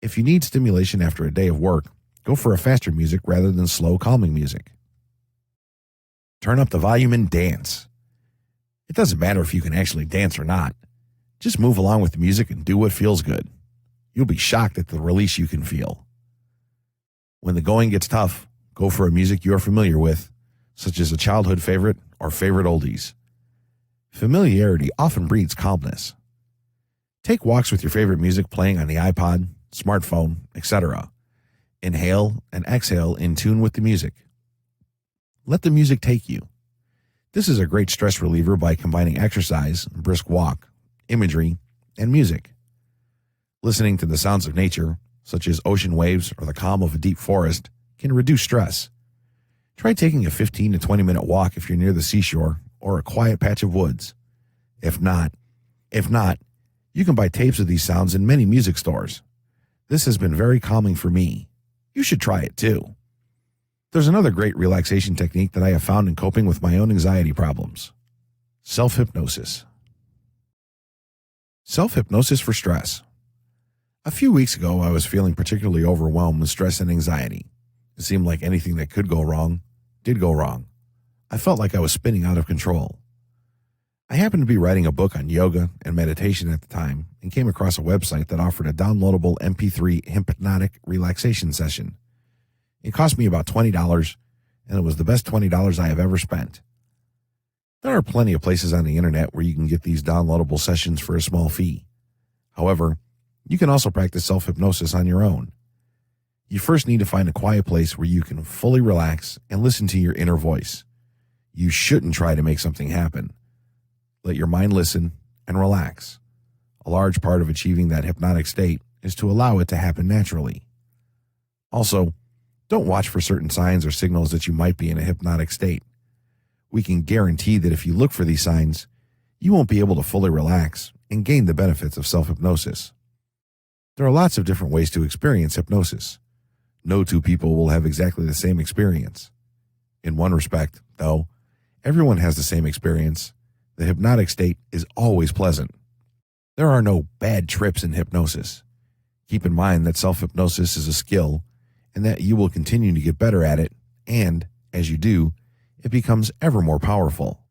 If you need stimulation after a day of work, go for a faster music rather than slow, calming music. Turn up the volume and dance. It doesn't matter if you can actually dance or not. Just move along with the music and do what feels good. You'll be shocked at the release you can feel. When the going gets tough, go for a music you are familiar with, such as a childhood favorite or favorite oldies. Familiarity often breeds calmness. Take walks with your favorite music playing on the iPod, smartphone, etc. Inhale and exhale in tune with the music. Let the music take you. This is a great stress reliever by combining exercise, brisk walk, imagery, and music. Listening to the sounds of nature, such as ocean waves or the calm of a deep forest, can reduce stress. Try taking a 15 to 20 minute walk if you're near the seashore or a quiet patch of woods. If not, you can buy tapes of these sounds in many music stores. This has been very calming for me. You should try it too. There's another great relaxation technique that I have found in coping with my own anxiety problems. Self-hypnosis. Self-hypnosis for stress. A few weeks ago, I was feeling particularly overwhelmed with stress and anxiety. It seemed like anything that could go wrong did go wrong. I felt like I was spinning out of control. I happened to be writing a book on yoga and meditation at the time and came across a website that offered a downloadable MP3 hypnotic relaxation session. It cost me about $20, and it was the best $20 I have ever spent. There are plenty of places on the internet where you can get these downloadable sessions for a small fee. However, you can also practice self-hypnosis on your own. You first need to find a quiet place where you can fully relax and listen to your inner voice. You shouldn't try to make something happen. Let your mind listen and relax. A large part of achieving that hypnotic state is to allow it to happen naturally. Also, don't watch for certain signs or signals that you might be in a hypnotic state. We can guarantee that if you look for these signs, you won't be able to fully relax and gain the benefits of self-hypnosis. There are lots of different ways to experience hypnosis. No two people will have exactly the same experience. In one respect, though, everyone has the same experience. The hypnotic state is always pleasant. There are no bad trips in hypnosis. Keep in mind that self-hypnosis is a skill and that you will continue to get better at it, and, as you do, it becomes ever more powerful.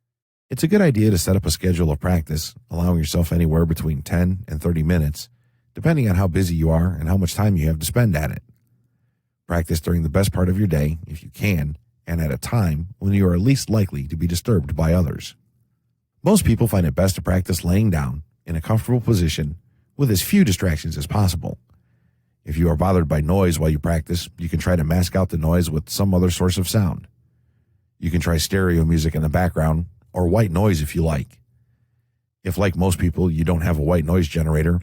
It's a good idea to set up a schedule of practice, allowing yourself anywhere between 10 and 30 minutes, depending on how busy you are and how much time you have to spend at it. Practice during the best part of your day, if you can, and at a time when you are least likely to be disturbed by others. Most people find it best to practice laying down in a comfortable position with as few distractions as possible. If you are bothered by noise while you practice, you can try to mask out the noise with some other source of sound. You can try stereo music in the background, or white noise if you like. If, like most people, you don't have a white noise generator,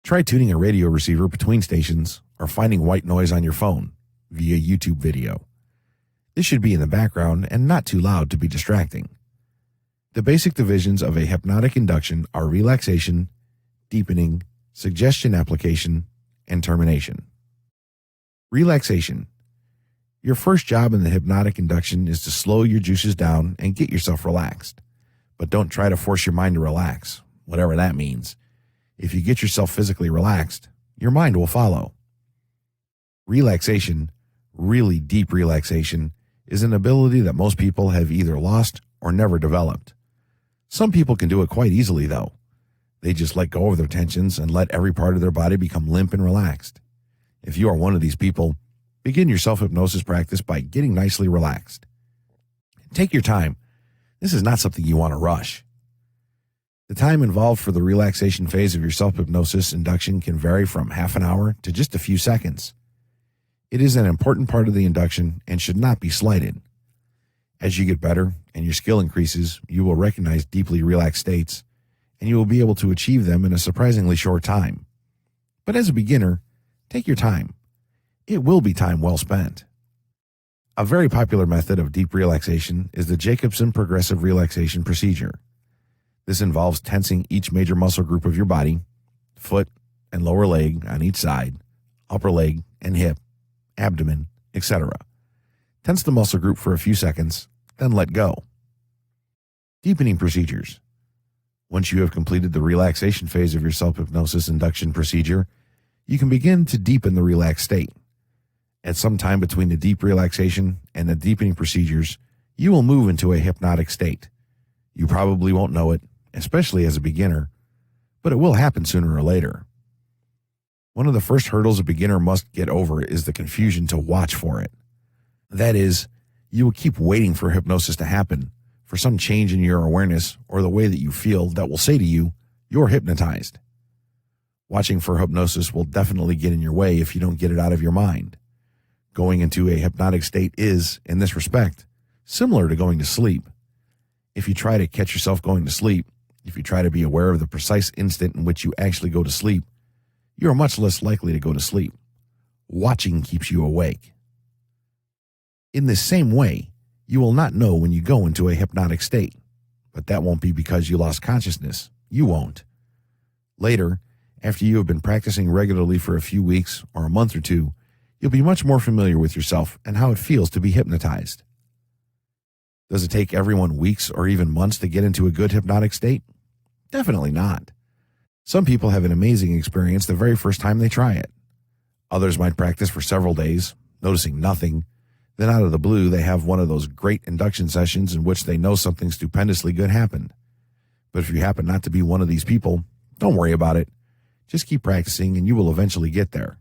try tuning a radio receiver between stations or finding white noise on your phone via YouTube video. This should be in the background and not too loud to be distracting. The basic divisions of a hypnotic induction are relaxation, deepening, suggestion application, and termination. Relaxation. Your first job in the hypnotic induction is to slow your juices down and get yourself relaxed. But don't try to force your mind to relax, whatever that means. If you get yourself physically relaxed, your mind will follow. Relaxation, really deep relaxation, is an ability that most people have either lost or never developed. Some people can do it quite easily, though. They just let go of their tensions and let every part of their body become limp and relaxed. If you are one of these people, begin your self-hypnosis practice by getting nicely relaxed. Take your time. This is not something you want to rush. The time involved for the relaxation phase of your self-hypnosis induction can vary from half an hour to just a few seconds. It is an important part of the induction and should not be slighted. As you get better and your skill increases, you will recognize deeply relaxed states, and you will be able to achieve them in a surprisingly short time. But as a beginner, take your time. It will be time well spent. A very popular method of deep relaxation is the Jacobson progressive relaxation procedure. This involves tensing each major muscle group of your body, foot and lower leg on each side, upper leg and hip, abdomen, etc. Tense the muscle group for a few seconds, then let go. Deepening procedures. Once you have completed the relaxation phase of your self-hypnosis induction procedure, you can begin to deepen the relaxed state. At some time between the deep relaxation and the deepening procedures, you will move into a hypnotic state. You probably won't know it, especially as a beginner, but it will happen sooner or later. One of the first hurdles a beginner must get over is the confusion to watch for it. That is, you will keep waiting for hypnosis to happen, for some change in your awareness or the way that you feel that will say to you, you're hypnotized. Watching for hypnosis will definitely get in your way if you don't get it out of your mind. Going into a hypnotic state is, in this respect, similar to going to sleep. If you try to catch yourself going to sleep, if you try to be aware of the precise instant in which you actually go to sleep, you are much less likely to go to sleep. Watching keeps you awake. In the same way, you will not know when you go into a hypnotic state, but that won't be because you lost consciousness. You won't. Later, after you have been practicing regularly for a few weeks or a month or two, you'll be much more familiar with yourself and how it feels to be hypnotized. Does it take everyone weeks or even months to get into a good hypnotic state? Definitely not. Some people have an amazing experience the very first time they try it. Others might practice for several days, noticing nothing. Then out of the blue, they have one of those great induction sessions in which they know something stupendously good happened. But if you happen not to be one of these people, don't worry about it. Just keep practicing and you will eventually get there.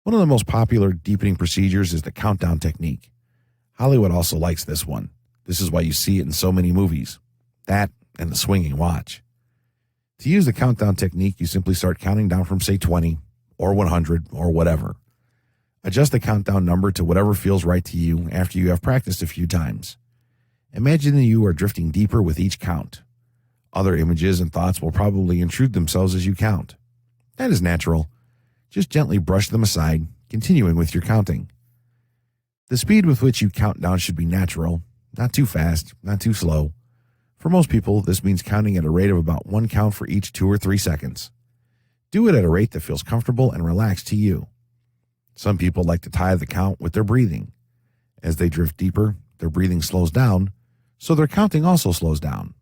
One of the most popular deepening procedures is the countdown technique. Hollywood also likes this one. This is why you see it in so many movies. That and the swinging watch. To use the countdown technique, you simply start counting down from, say, 20 or 100 or whatever. Adjust the countdown number to whatever feels right to you after you have practiced a few times. Imagine that you are drifting deeper with each count. Other images and thoughts will probably intrude themselves as you count. That is natural. Just gently brush them aside, continuing with your counting. The speed with which you count down should be natural, not too fast, not too slow. For most people, this means counting at a rate of about 1 count for each 2 or 3 seconds. Do it at a rate that feels comfortable and relaxed to you. Some people like to tie the count with their breathing. As they drift deeper, their breathing slows down, so their counting also slows down.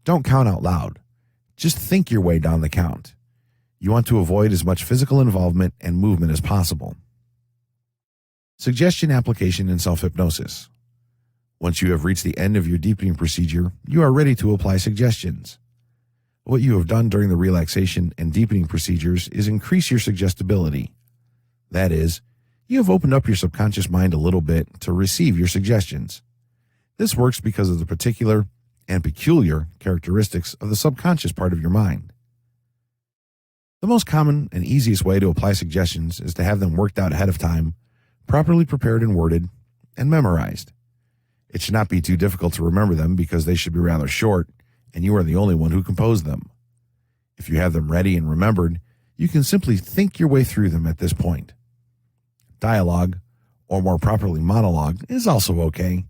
Don't count out loud. Just think your way down the count. You want to avoid as much physical involvement and movement as possible. Suggestion application in self-hypnosis. Once you have reached the end of your deepening procedure, you are ready to apply suggestions. What you have done during the relaxation and deepening procedures is increase your suggestibility. That is, you have opened up your subconscious mind a little bit to receive your suggestions. This works because of the particular and peculiar characteristics of the subconscious part of your mind. The most common and easiest way to apply suggestions is to have them worked out ahead of time, properly prepared and worded, and memorized. It should not be too difficult to remember them because they should be rather short, and you are the only one who composed them. If you have them ready and remembered, you can simply think your way through them at this point. Dialogue, or more properly monologue, is also okay.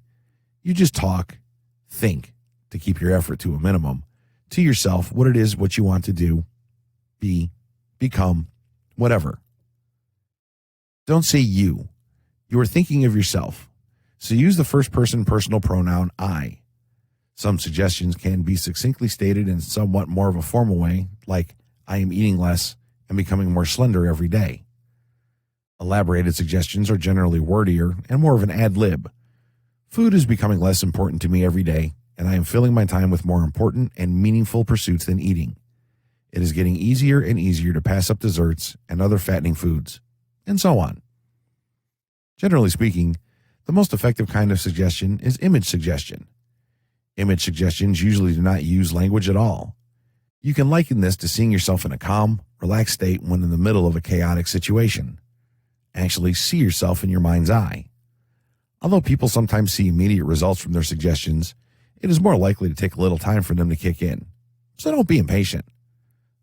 You just talk, think, to keep your effort to a minimum, to yourself what it is what you want to do, be, become, whatever. Don't say you. You are thinking of yourself, so use the first person personal pronoun I. Some suggestions can be succinctly stated in somewhat more of a formal way, like I am eating less and becoming more slender every day. Elaborated suggestions are generally wordier and more of an ad lib. Food is becoming less important to me every day, and I am filling my time with more important and meaningful pursuits than eating. It is getting easier and easier to pass up desserts and other fattening foods, and so on. Generally speaking, the most effective kind of suggestion is image suggestion. Image suggestions usually do not use language at all. You can liken this to seeing yourself in a calm, relaxed state when in the middle of a chaotic situation. Actually see yourself in your mind's eye. Although people sometimes see immediate results from their suggestions, it is more likely to take a little time for them to kick in. So don't be impatient.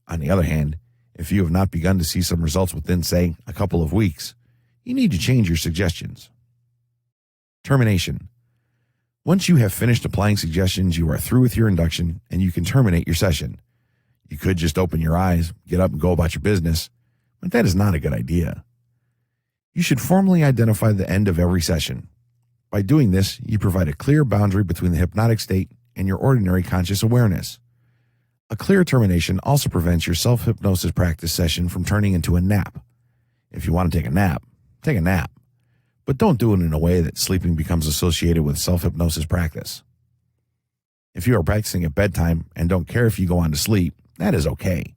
On the other hand, if you have not begun to see some results within, say, a couple of weeks, you need to change your suggestions. Termination. Once you have finished applying suggestions, you are through with your induction and you can terminate your session. You could just open your eyes, get up and go about your business, but that is not a good idea. You should formally identify the end of every session. By doing this, you provide a clear boundary between the hypnotic state and your ordinary conscious awareness. A clear termination also prevents your self-hypnosis practice session from turning into a nap. If you want to take a nap, take a nap. But don't do it in a way that sleeping becomes associated with self-hypnosis practice. If you are practicing at bedtime and don't care if you go on to sleep, that is okay.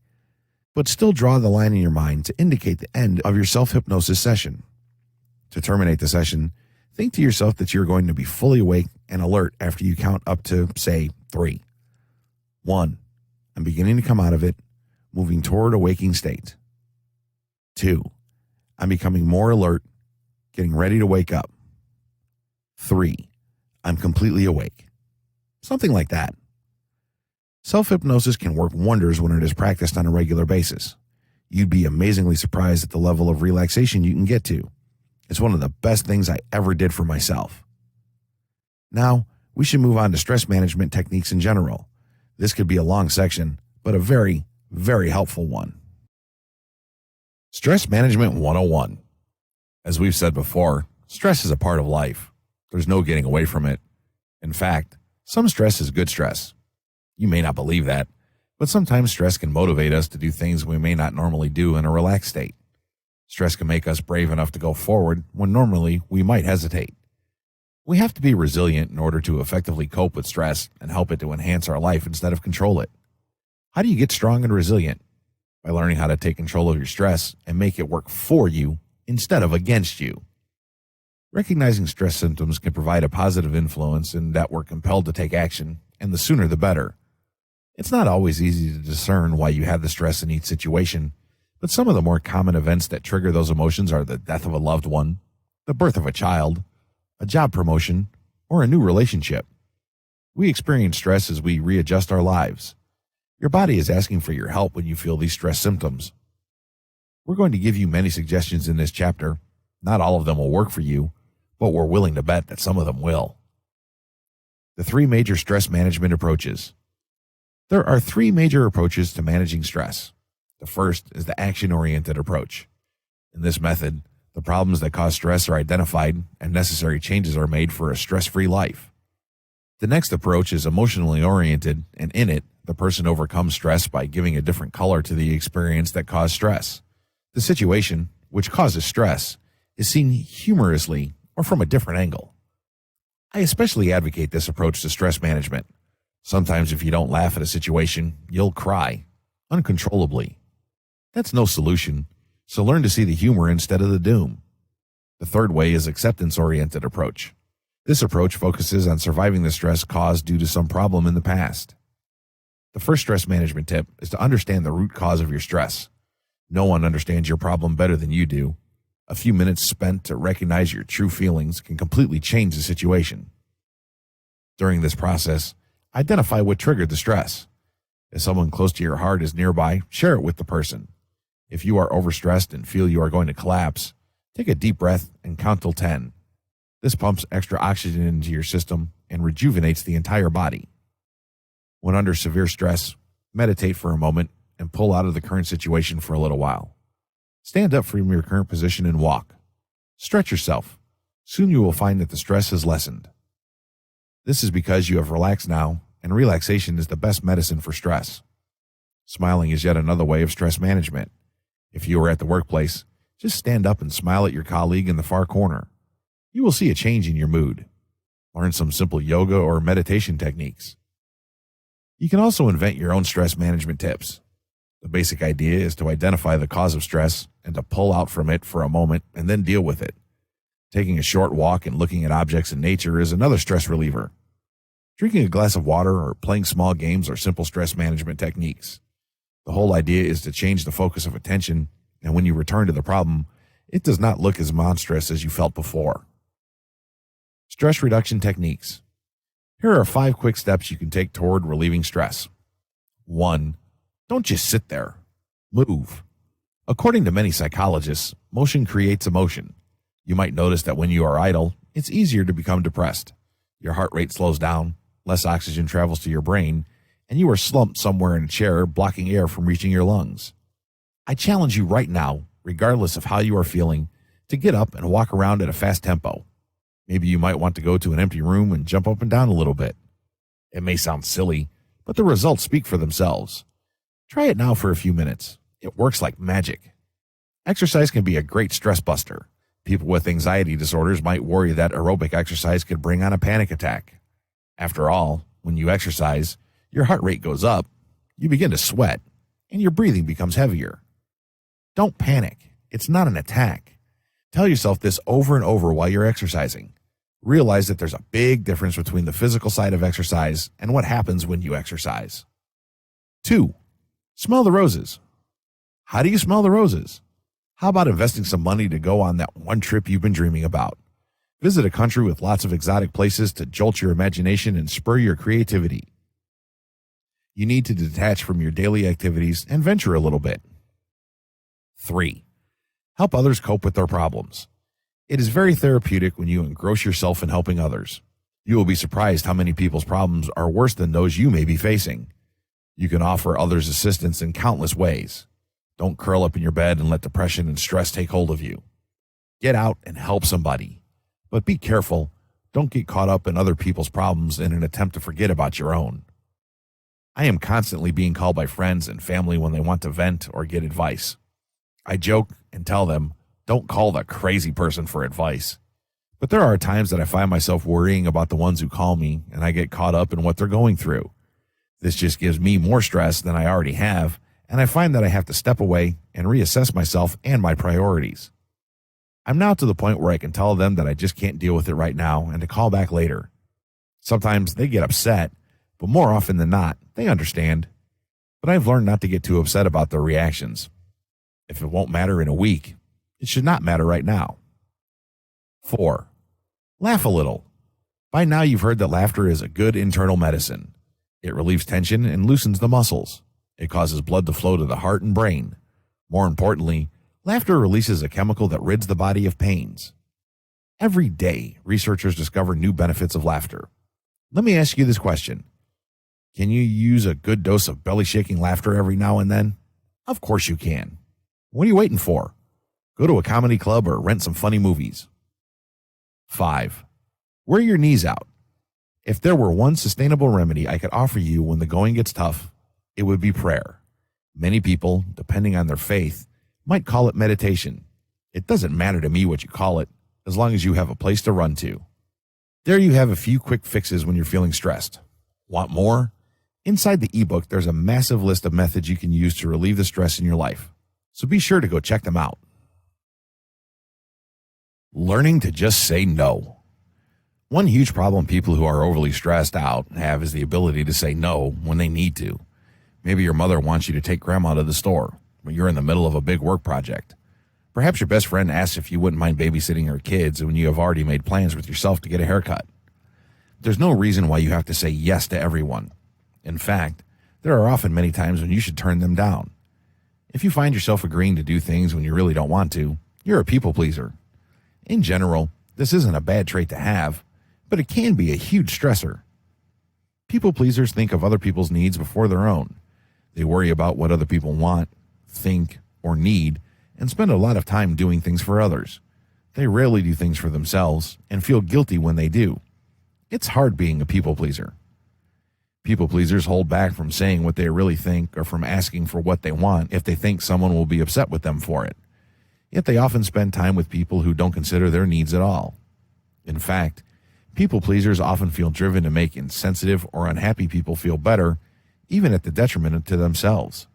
But still draw the line in your mind to indicate the end of your self-hypnosis session. To terminate the session, think to yourself that you're going to be fully awake and alert after you count up to, say, 3. 1. I'm beginning to come out of it, moving toward a waking state. 2. I'm becoming more alert, getting ready to wake up. 3. I'm completely awake. Something like that. Self-hypnosis can work wonders when it is practiced on a regular basis. You'd be amazingly surprised at the level of relaxation you can get to. It's one of the best things I ever did for myself. Now, we should move on to stress management techniques in general. This could be a long section, but a very, very helpful one. Stress Management 101. As we've said before, stress is a part of life. There's no getting away from it. In fact, some stress is good stress. You may not believe that, but sometimes stress can motivate us to do things we may not normally do in a relaxed state. Stress can make us brave enough to go forward when normally we might hesitate. We have to be resilient in order to effectively cope with stress and help it to enhance our life instead of control it. How do you get strong and resilient? By learning how to take control of your stress and make it work for you instead of against you. Recognizing stress symptoms can provide a positive influence in that we're compelled to take action, and the sooner the better. It's not always easy to discern why you have the stress in each situation, but some of the more common events that trigger those emotions are the death of a loved one, the birth of a child, a job promotion, or a new relationship. We experience stress as we readjust our lives. Your body is asking for your help when you feel these stress symptoms. We're going to give you many suggestions in this chapter. Not all of them will work for you, but we're willing to bet that some of them will. The 3 major stress management approaches. There are 3 major approaches to managing stress. The first is the action-oriented approach. In this method, the problems that cause stress are identified and necessary changes are made for a stress-free life. The next approach is emotionally oriented, and in it, the person overcomes stress by giving a different color to the experience that caused stress. The situation, which causes stress, is seen humorously or from a different angle. I especially advocate this approach to stress management. Sometimes if you don't laugh at a situation, you'll cry uncontrollably. That's no solution, so learn to see the humor instead of the doom. The third way is acceptance-oriented approach. This approach focuses on surviving the stress caused due to some problem in the past. The first stress management tip is to understand the root cause of your stress. No one understands your problem better than you do. A few minutes spent to recognize your true feelings can completely change the situation. During this process, identify what triggered the stress. If someone close to your heart is nearby, share it with the person. If you are overstressed and feel you are going to collapse, take a deep breath and count till 10. This pumps extra oxygen into your system and rejuvenates the entire body. When under severe stress, meditate for a moment and pull out of the current situation for a little while. Stand up from your current position and walk. Stretch yourself. Soon you will find that the stress has lessened. This is because you have relaxed now, and relaxation is the best medicine for stress. Smiling is yet another way of stress management. If you are at the workplace, just stand up and smile at your colleague in the far corner. You will see a change in your mood. Learn some simple yoga or meditation techniques. You can also invent your own stress management tips. The basic idea is to identify the cause of stress and to pull out from it for a moment and then deal with it. Taking a short walk and looking at objects in nature is another stress reliever. Drinking a glass of water or playing small games are simple stress management techniques. The whole idea is to change the focus of attention, and when you return to the problem, it does not look as monstrous as you felt before. Stress reduction techniques. Here are 5 quick steps you can take toward relieving stress. 1. Don't just sit there. Move. According to many psychologists, motion creates emotion. You might notice that when you are idle, it's easier to become depressed. Your heart rate slows down, less oxygen travels to your brain, and you are slumped somewhere in a chair, blocking air from reaching your lungs. I challenge you right now, regardless of how you are feeling, to get up and walk around at a fast tempo. Maybe you might want to go to an empty room and jump up and down a little bit. It may sound silly, but the results speak for themselves. Try it now for a few minutes. It works like magic. Exercise can be a great stress buster. People with anxiety disorders might worry that aerobic exercise could bring on a panic attack. After all, when you exercise, your heart rate goes up, you begin to sweat, and your breathing becomes heavier. Don't panic. It's not an attack. Tell yourself this over and over while you're exercising. Realize that there's a big difference between the physical side of exercise and what happens when you exercise. 2. Smell the roses. How do you smell the roses? How about investing some money to go on that one trip you've been dreaming about? Visit a country with lots of exotic places to jolt your imagination and spur your creativity. You need to detach from your daily activities and venture a little bit. 3. Help others cope with their problems. It is very therapeutic when you engross yourself in helping others. You will be surprised how many people's problems are worse than those you may be facing. You can offer others assistance in countless ways. Don't curl up in your bed and let depression and stress take hold of you. Get out and help somebody. But be careful. Don't get caught up in other people's problems in an attempt to forget about your own. I am constantly being called by friends and family when they want to vent or get advice. I joke and tell them, don't call the crazy person for advice. But there are times that I find myself worrying about the ones who call me, and I get caught up in what they're going through. This just gives me more stress than I already have, and I find that I have to step away and reassess myself and my priorities. I'm now to the point where I can tell them that I just can't deal with it right now and to call back later. Sometimes they get upset, but more often than not, they understand. But I've learned not to get too upset about their reactions. If it won't matter in a week, it should not matter right now. 4. Laugh a little. By now, you've heard that laughter is a good internal medicine. It relieves tension and loosens the muscles. It causes blood to flow to the heart and brain. More importantly, laughter releases a chemical that rids the body of pains. Every day, researchers discover new benefits of laughter. Let me ask you this question. Can you use a good dose of belly-shaking laughter every now and then? Of course you can. What are you waiting for? Go to a comedy club or rent some funny movies. 5. Wear your knees out. If there were one sustainable remedy I could offer you when the going gets tough, it would be prayer. Many people, depending on their faith, might call it meditation. It doesn't matter to me what you call it, as long as you have a place to run to. There you have a few quick fixes when you're feeling stressed. Want more? Inside the ebook, there's a massive list of methods you can use to relieve the stress in your life. So be sure to go check them out. Learning to just say no. One huge problem people who are overly stressed out have is the ability to say no when they need to. Maybe your mother wants you to take grandma to the store, but you're in the middle of a big work project. Perhaps your best friend asks if you wouldn't mind babysitting her kids when you have already made plans with yourself to get a haircut. There's no reason why you have to say yes to everyone. In fact, there are often many times when you should turn them down. If you find yourself agreeing to do things when you really don't want to, you're a people pleaser. In general, this isn't a bad trait to have, but it can be a huge stressor. People pleasers think of other people's needs before their own. They worry about what other people want, think, or need, and spend a lot of time doing things for others. They rarely do things for themselves and feel guilty when they do. It's hard being a people pleaser. People pleasers hold back from saying what they really think or from asking for what they want if they think someone will be upset with them for it. Yet they often spend time with people who don't consider their needs at all. In fact, people pleasers often feel driven to make insensitive or unhappy people feel better, even at the detriment to themselves.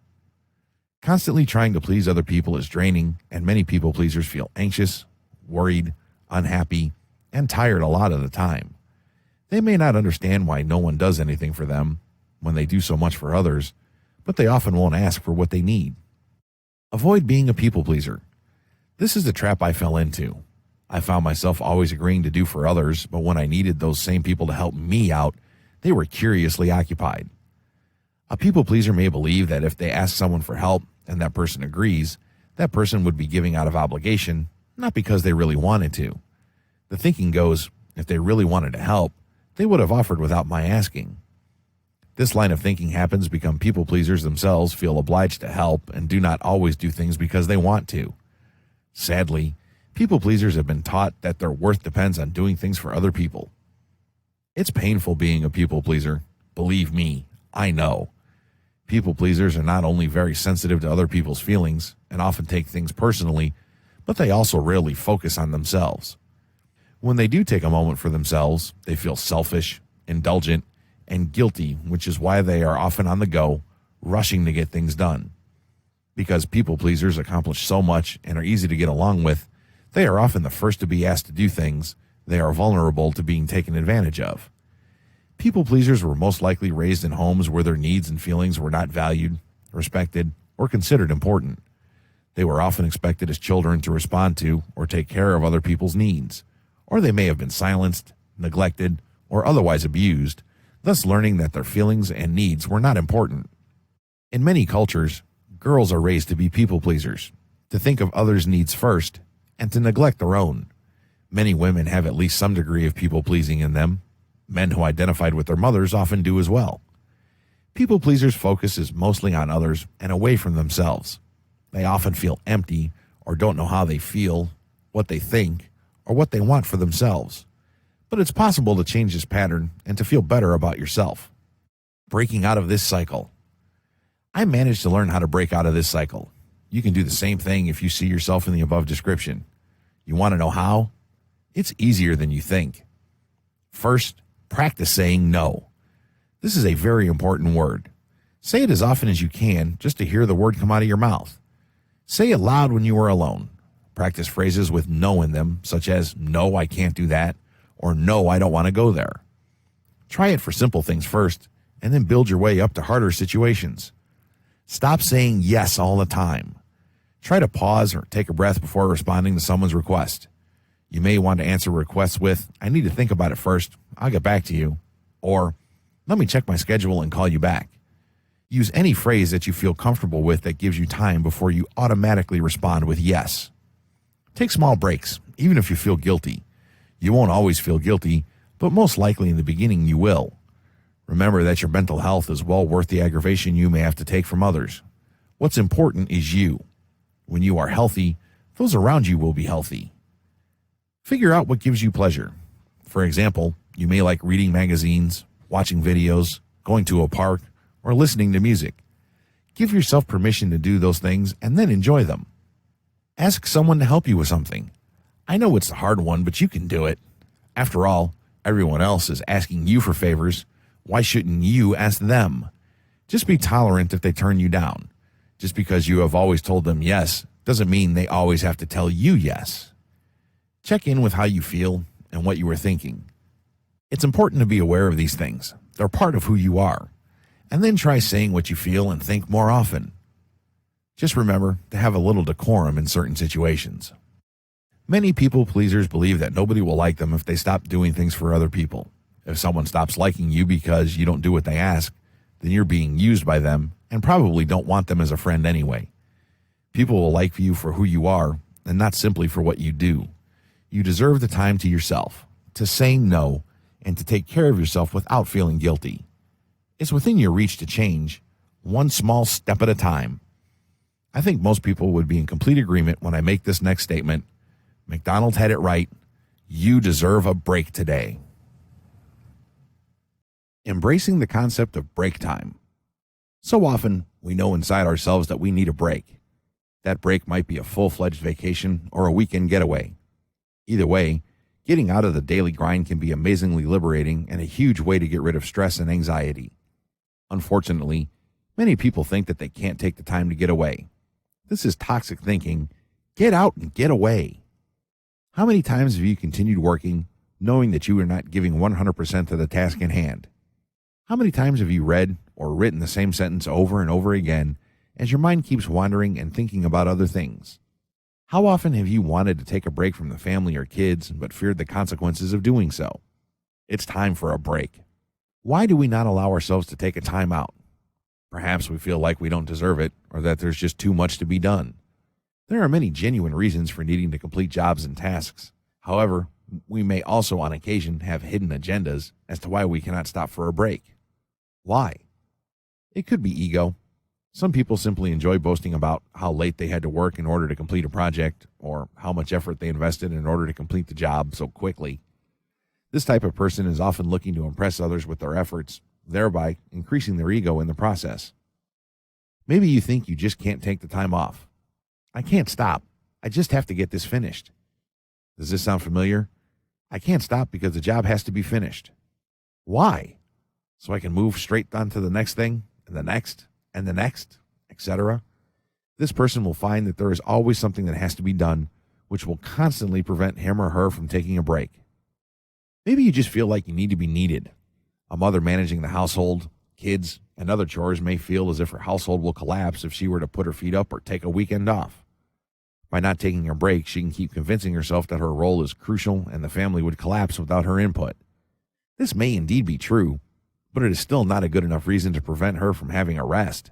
Constantly trying to please other people is draining, and many people pleasers feel anxious, worried, unhappy, and tired a lot of the time. They may not understand why no one does anything for them when they do so much for others, but they often won't ask for what they need. Avoid being a people pleaser. This is the trap I fell into. I found myself always agreeing to do for others, but when I needed those same people to help me out, they were curiously occupied. A people pleaser may believe that if they ask someone for help and that person agrees, that person would be giving out of obligation, not because they really wanted to. The thinking goes, if they really wanted to help, they would have offered without my asking. This line of thinking happens because people pleasers themselves feel obliged to help and do not always do things because they want to. Sadly, people pleasers have been taught that their worth depends on doing things for other people. It's painful being a people pleaser. Believe me, I know. People pleasers are not only very sensitive to other people's feelings and often take things personally, but they also rarely focus on themselves. When they do take a moment for themselves, they feel selfish, indulgent, and guilty, which is why they are often on the go, rushing to get things done. Because people pleasers accomplish so much and are easy to get along with, they are often the first to be asked to do things. They are vulnerable to being taken advantage of. People pleasers were most likely raised in homes where their needs and feelings were not valued, respected, or considered important. They were often expected as children to respond to or take care of other people's needs, or they may have been silenced, neglected, or otherwise abused, thus learning that their feelings and needs were not important. In many cultures, girls are raised to be people pleasers, to think of others' needs first, and to neglect their own. Many women have at least some degree of people pleasing in them. Men who identified with their mothers often do as well. People pleasers' focus is mostly on others and away from themselves. They often feel empty or don't know how they feel, what they think, or what they want for themselves. But it's possible to change this pattern and to feel better about yourself. Breaking out of this cycle. I managed to learn how to break out of this cycle. You can do the same thing if you see yourself in the above description. You want to know how? It's easier than you think. First, practice saying no. This is a very important word. Say it as often as you can just to hear the word come out of your mouth. Say it loud when you are alone. Practice phrases with no in them, such as, no, I can't do that, or no, I don't want to go there. Try it for simple things first, and then build your way up to harder situations. Stop saying yes all the time. Try to pause or take a breath before responding to someone's request. You may want to answer requests with, "I need to think about it first. I'll get back to you." Or, "Let me check my schedule and call you back." Use any phrase that you feel comfortable with that gives you time before you automatically respond with yes. Take small breaks, even if you feel guilty. You won't always feel guilty, but most likely in the beginning you will. Remember that your mental health is well worth the aggravation you may have to take from others. What's important is you. When you are healthy, those around you will be healthy. Figure out what gives you pleasure. For example, you may like reading magazines, watching videos, going to a park, or listening to music. Give yourself permission to do those things and then enjoy them. Ask someone to help you with something. I know it's a hard one, but you can do it. After all, everyone else is asking you for favors. Why shouldn't you ask them? Just be tolerant if they turn you down. Just because you have always told them yes doesn't mean they always have to tell you yes. Check in with how you feel and what you are thinking. It's important to be aware of these things. They're part of who you are. And then try saying what you feel and think more often. Just remember to have a little decorum in certain situations. Many people pleasers believe that nobody will like them if they stop doing things for other people. If someone stops liking you because you don't do what they ask, then you're being used by them and probably don't want them as a friend anyway. People will like you for who you are and not simply for what you do. You deserve the time to yourself, to say no, and to take care of yourself without feeling guilty. It's within your reach to change, one small step at a time. I think most people would be in complete agreement when I make this next statement. McDonald had it right. You deserve a break today. Embracing the concept of break time. So often, we know inside ourselves that we need a break. That break might be a full-fledged vacation or a weekend getaway. Either way, getting out of the daily grind can be amazingly liberating and a huge way to get rid of stress and anxiety. Unfortunately, many people think that they can't take the time to get away. This is toxic thinking. Get out and get away. How many times have you continued working knowing that you are not giving 100% to the task in hand? How many times have you read or written the same sentence over and over again as your mind keeps wandering and thinking about other things? How often have you wanted to take a break from the family or kids but feared the consequences of doing so? It's time for a break. Why do we not allow ourselves to take a time out? Perhaps we feel like we don't deserve it or that there's just too much to be done. There are many genuine reasons for needing to complete jobs and tasks. However, we may also on occasion have hidden agendas as to why we cannot stop for a break. Why? It could be ego. Some people simply enjoy boasting about how late they had to work in order to complete a project or how much effort they invested in order to complete the job so quickly. This type of person is often looking to impress others with their efforts, thereby increasing their ego in the process. Maybe you think you just can't take the time off. I can't stop. I just have to get this finished. Does this sound familiar? I can't stop because the job has to be finished. Why? So I can move straight on to the next thing, and the next, and the next, etc. This person will find that there is always something that has to be done, which will constantly prevent him or her from taking a break. Maybe you just feel like you need to be needed. A mother managing the household, kids, and other chores may feel as if her household will collapse if she were to put her feet up or take a weekend off. By not taking a break, she can keep convincing herself that her role is crucial and the family would collapse without her input. This may indeed be true, but it is still not a good enough reason to prevent her from having a rest.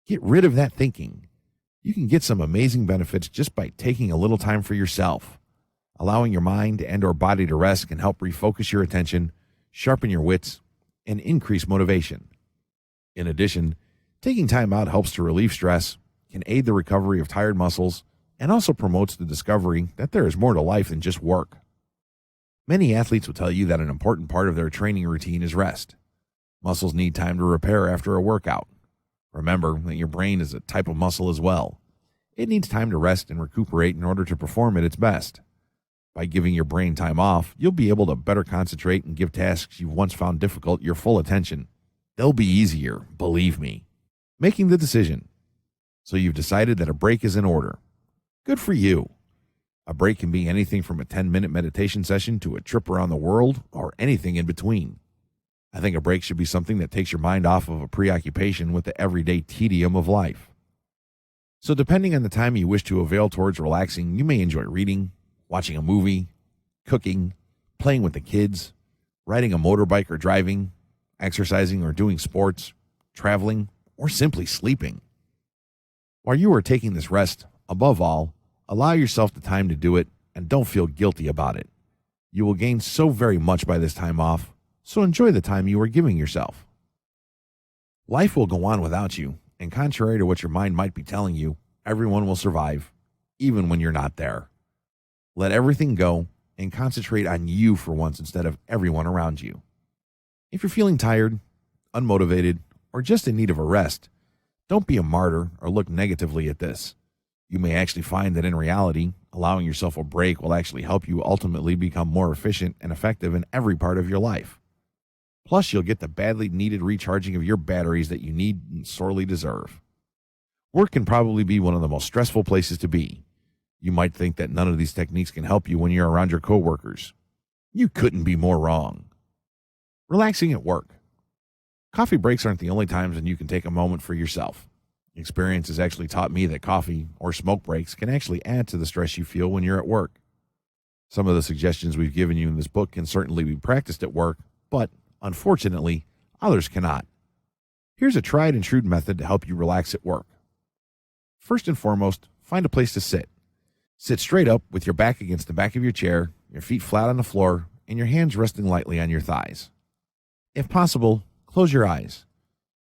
Get rid of that thinking. You can get some amazing benefits just by taking a little time for yourself. Allowing your mind and or body to rest can help refocus your attention, sharpen your wits, and increase motivation. In addition, taking time out helps to relieve stress, can aid the recovery of tired muscles, and also promotes the discovery that there is more to life than just work. Many athletes will tell you that an important part of their training routine is rest. Muscles need time to repair after a workout. Remember that your brain is a type of muscle as well. It needs time to rest and recuperate in order to perform at its best. By giving your brain time off, you'll be able to better concentrate and give tasks you've once found difficult your full attention. They'll be easier, believe me. Making the decision. So you've decided that a break is in order. Good for you. A break can be anything from a 10-minute meditation session to a trip around the world or anything in between. I think a break should be something that takes your mind off of a preoccupation with the everyday tedium of life. So depending on the time you wish to avail towards relaxing, you may enjoy reading, watching a movie, cooking, playing with the kids, riding a motorbike or driving, exercising or doing sports, traveling, or simply sleeping. While you are taking this rest, above all, allow yourself the time to do it and don't feel guilty about it. You will gain so very much by this time off, so enjoy the time you are giving yourself. Life will go on without you, and contrary to what your mind might be telling you, everyone will survive, even when you're not there. Let everything go and concentrate on you for once instead of everyone around you. If you're feeling tired, unmotivated, or just in need of a rest, don't be a martyr or look negatively at this. You may actually find that in reality, allowing yourself a break will actually help you ultimately become more efficient and effective in every part of your life. Plus, you'll get the badly needed recharging of your batteries that you need and sorely deserve. Work can probably be one of the most stressful places to be. You might think that none of these techniques can help you when you're around your coworkers. You couldn't be more wrong. Relaxing at work. Coffee breaks aren't the only times when you can take a moment for yourself. Experience has actually taught me that coffee or smoke breaks can actually add to the stress you feel when you're at work. Some of the suggestions we've given you in this book can certainly be practiced at work, but unfortunately, others cannot. Here's a tried and true method to help you relax at work. First and foremost, find a place to sit. Sit straight up with your back against the back of your chair, your feet flat on the floor, and your hands resting lightly on your thighs. If possible, close your eyes.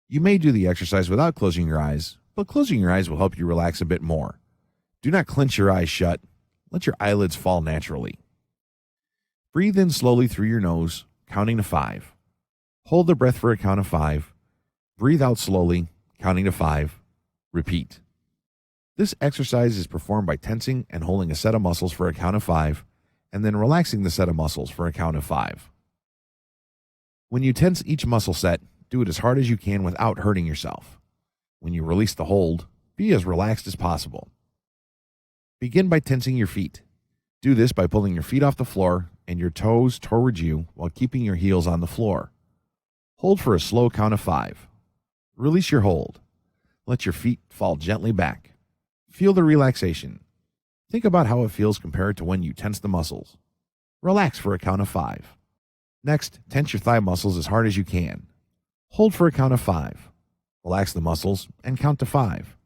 You may do the exercise without closing your eyes, but closing your eyes will help you relax a bit more. Do not clench your eyes shut. Let your eyelids fall naturally. Breathe in slowly through your nose, counting to 5. Hold the breath for a count of 5. Breathe out slowly, counting to 5. Repeat. This exercise is performed by tensing and holding a set of muscles for a count of 5, and then relaxing the set of muscles for a count of 5. When you tense each muscle set, do it as hard as you can without hurting yourself. When you release the hold, be as relaxed as possible. Begin by tensing your feet. Do this by pulling your feet off the floor and your toes towards you while keeping your heels on the floor. Hold for a slow count of 5. Release your hold. Let your feet fall gently back. Feel the relaxation. Think about how it feels compared to when you tense the muscles. Relax for a count of 5. Next, tense your thigh muscles as hard as you can. Hold for a count of 5. Relax the muscles and count to 5.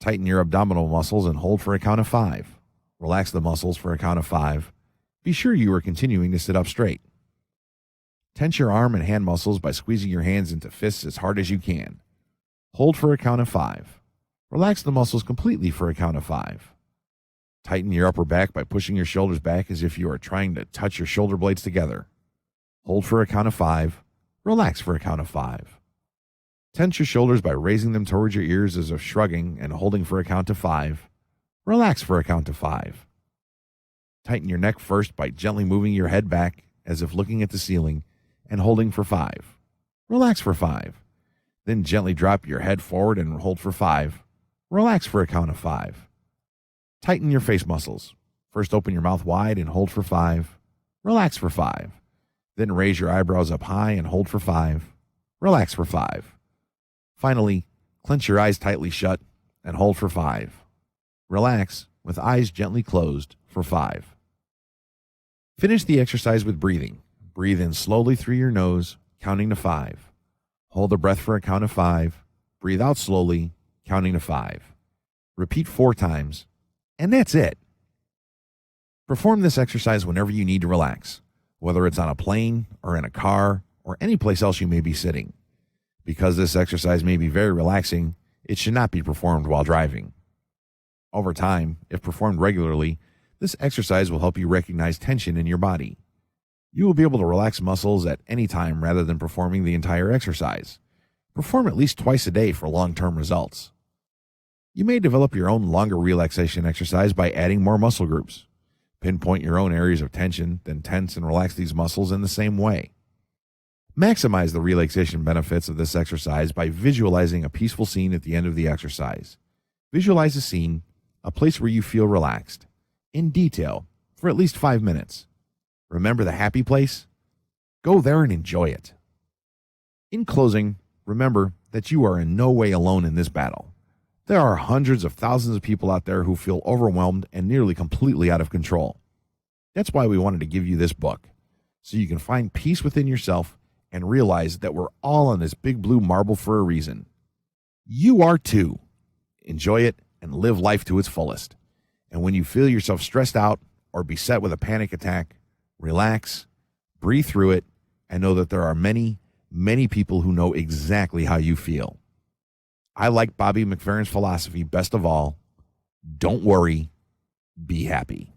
Tighten your abdominal muscles and hold for a count of 5. Relax the muscles for a count of 5. Be sure you are continuing to sit up straight. Tense your arm and hand muscles by squeezing your hands into fists as hard as you can. Hold for a count of 5. Relax the muscles completely for a count of 5. Tighten your upper back by pushing your shoulders back as if you are trying to touch your shoulder blades together. Hold for a count of 5. Relax for a count of 5. Tense your shoulders by raising them towards your ears as if shrugging and holding for a count of 5. Relax for a count of 5. Tighten your neck first by gently moving your head back as if looking at the ceiling and holding for 5. Relax for 5. Then gently drop your head forward and hold for 5. Relax for a count of 5. Tighten your face muscles. First open your mouth wide and hold for 5. Relax for 5. Then raise your eyebrows up high and hold for 5. Relax for 5. Finally, clench your eyes tightly shut and hold for 5. Relax with eyes gently closed for 5. Finish the exercise with breathing. Breathe in slowly through your nose, counting to 5. Hold the breath for a count of 5. Breathe out slowly, counting to 5. Repeat 4 times, and that's it. Perform this exercise whenever you need to relax, whether it's on a plane or in a car or any place else you may be sitting. Because this exercise may be very relaxing, it should not be performed while driving. Over time, if performed regularly, this exercise will help you recognize tension in your body. You will be able to relax muscles at any time rather than performing the entire exercise. Perform at least twice a day for long-term results. You may develop your own longer relaxation exercise by adding more muscle groups. Pinpoint your own areas of tension, then tense and relax these muscles in the same way. Maximize the relaxation benefits of this exercise by visualizing a peaceful scene at the end of the exercise. Visualize a scene, a place where you feel relaxed, in detail, for at least 5 minutes. Remember the happy place? Go there and enjoy it. In closing, remember that you are in no way alone in this battle. There are hundreds of thousands of people out there who feel overwhelmed and nearly completely out of control. That's why we wanted to give you this book, so you can find peace within yourself and realize that we're all on this big blue marble for a reason. You are too. Enjoy it and live life to its fullest. And when you feel yourself stressed out or beset with a panic attack, relax, breathe through it, and know that there are many, many people who know exactly how you feel. I like Bobby McFerrin's philosophy best of all. Don't worry, be happy.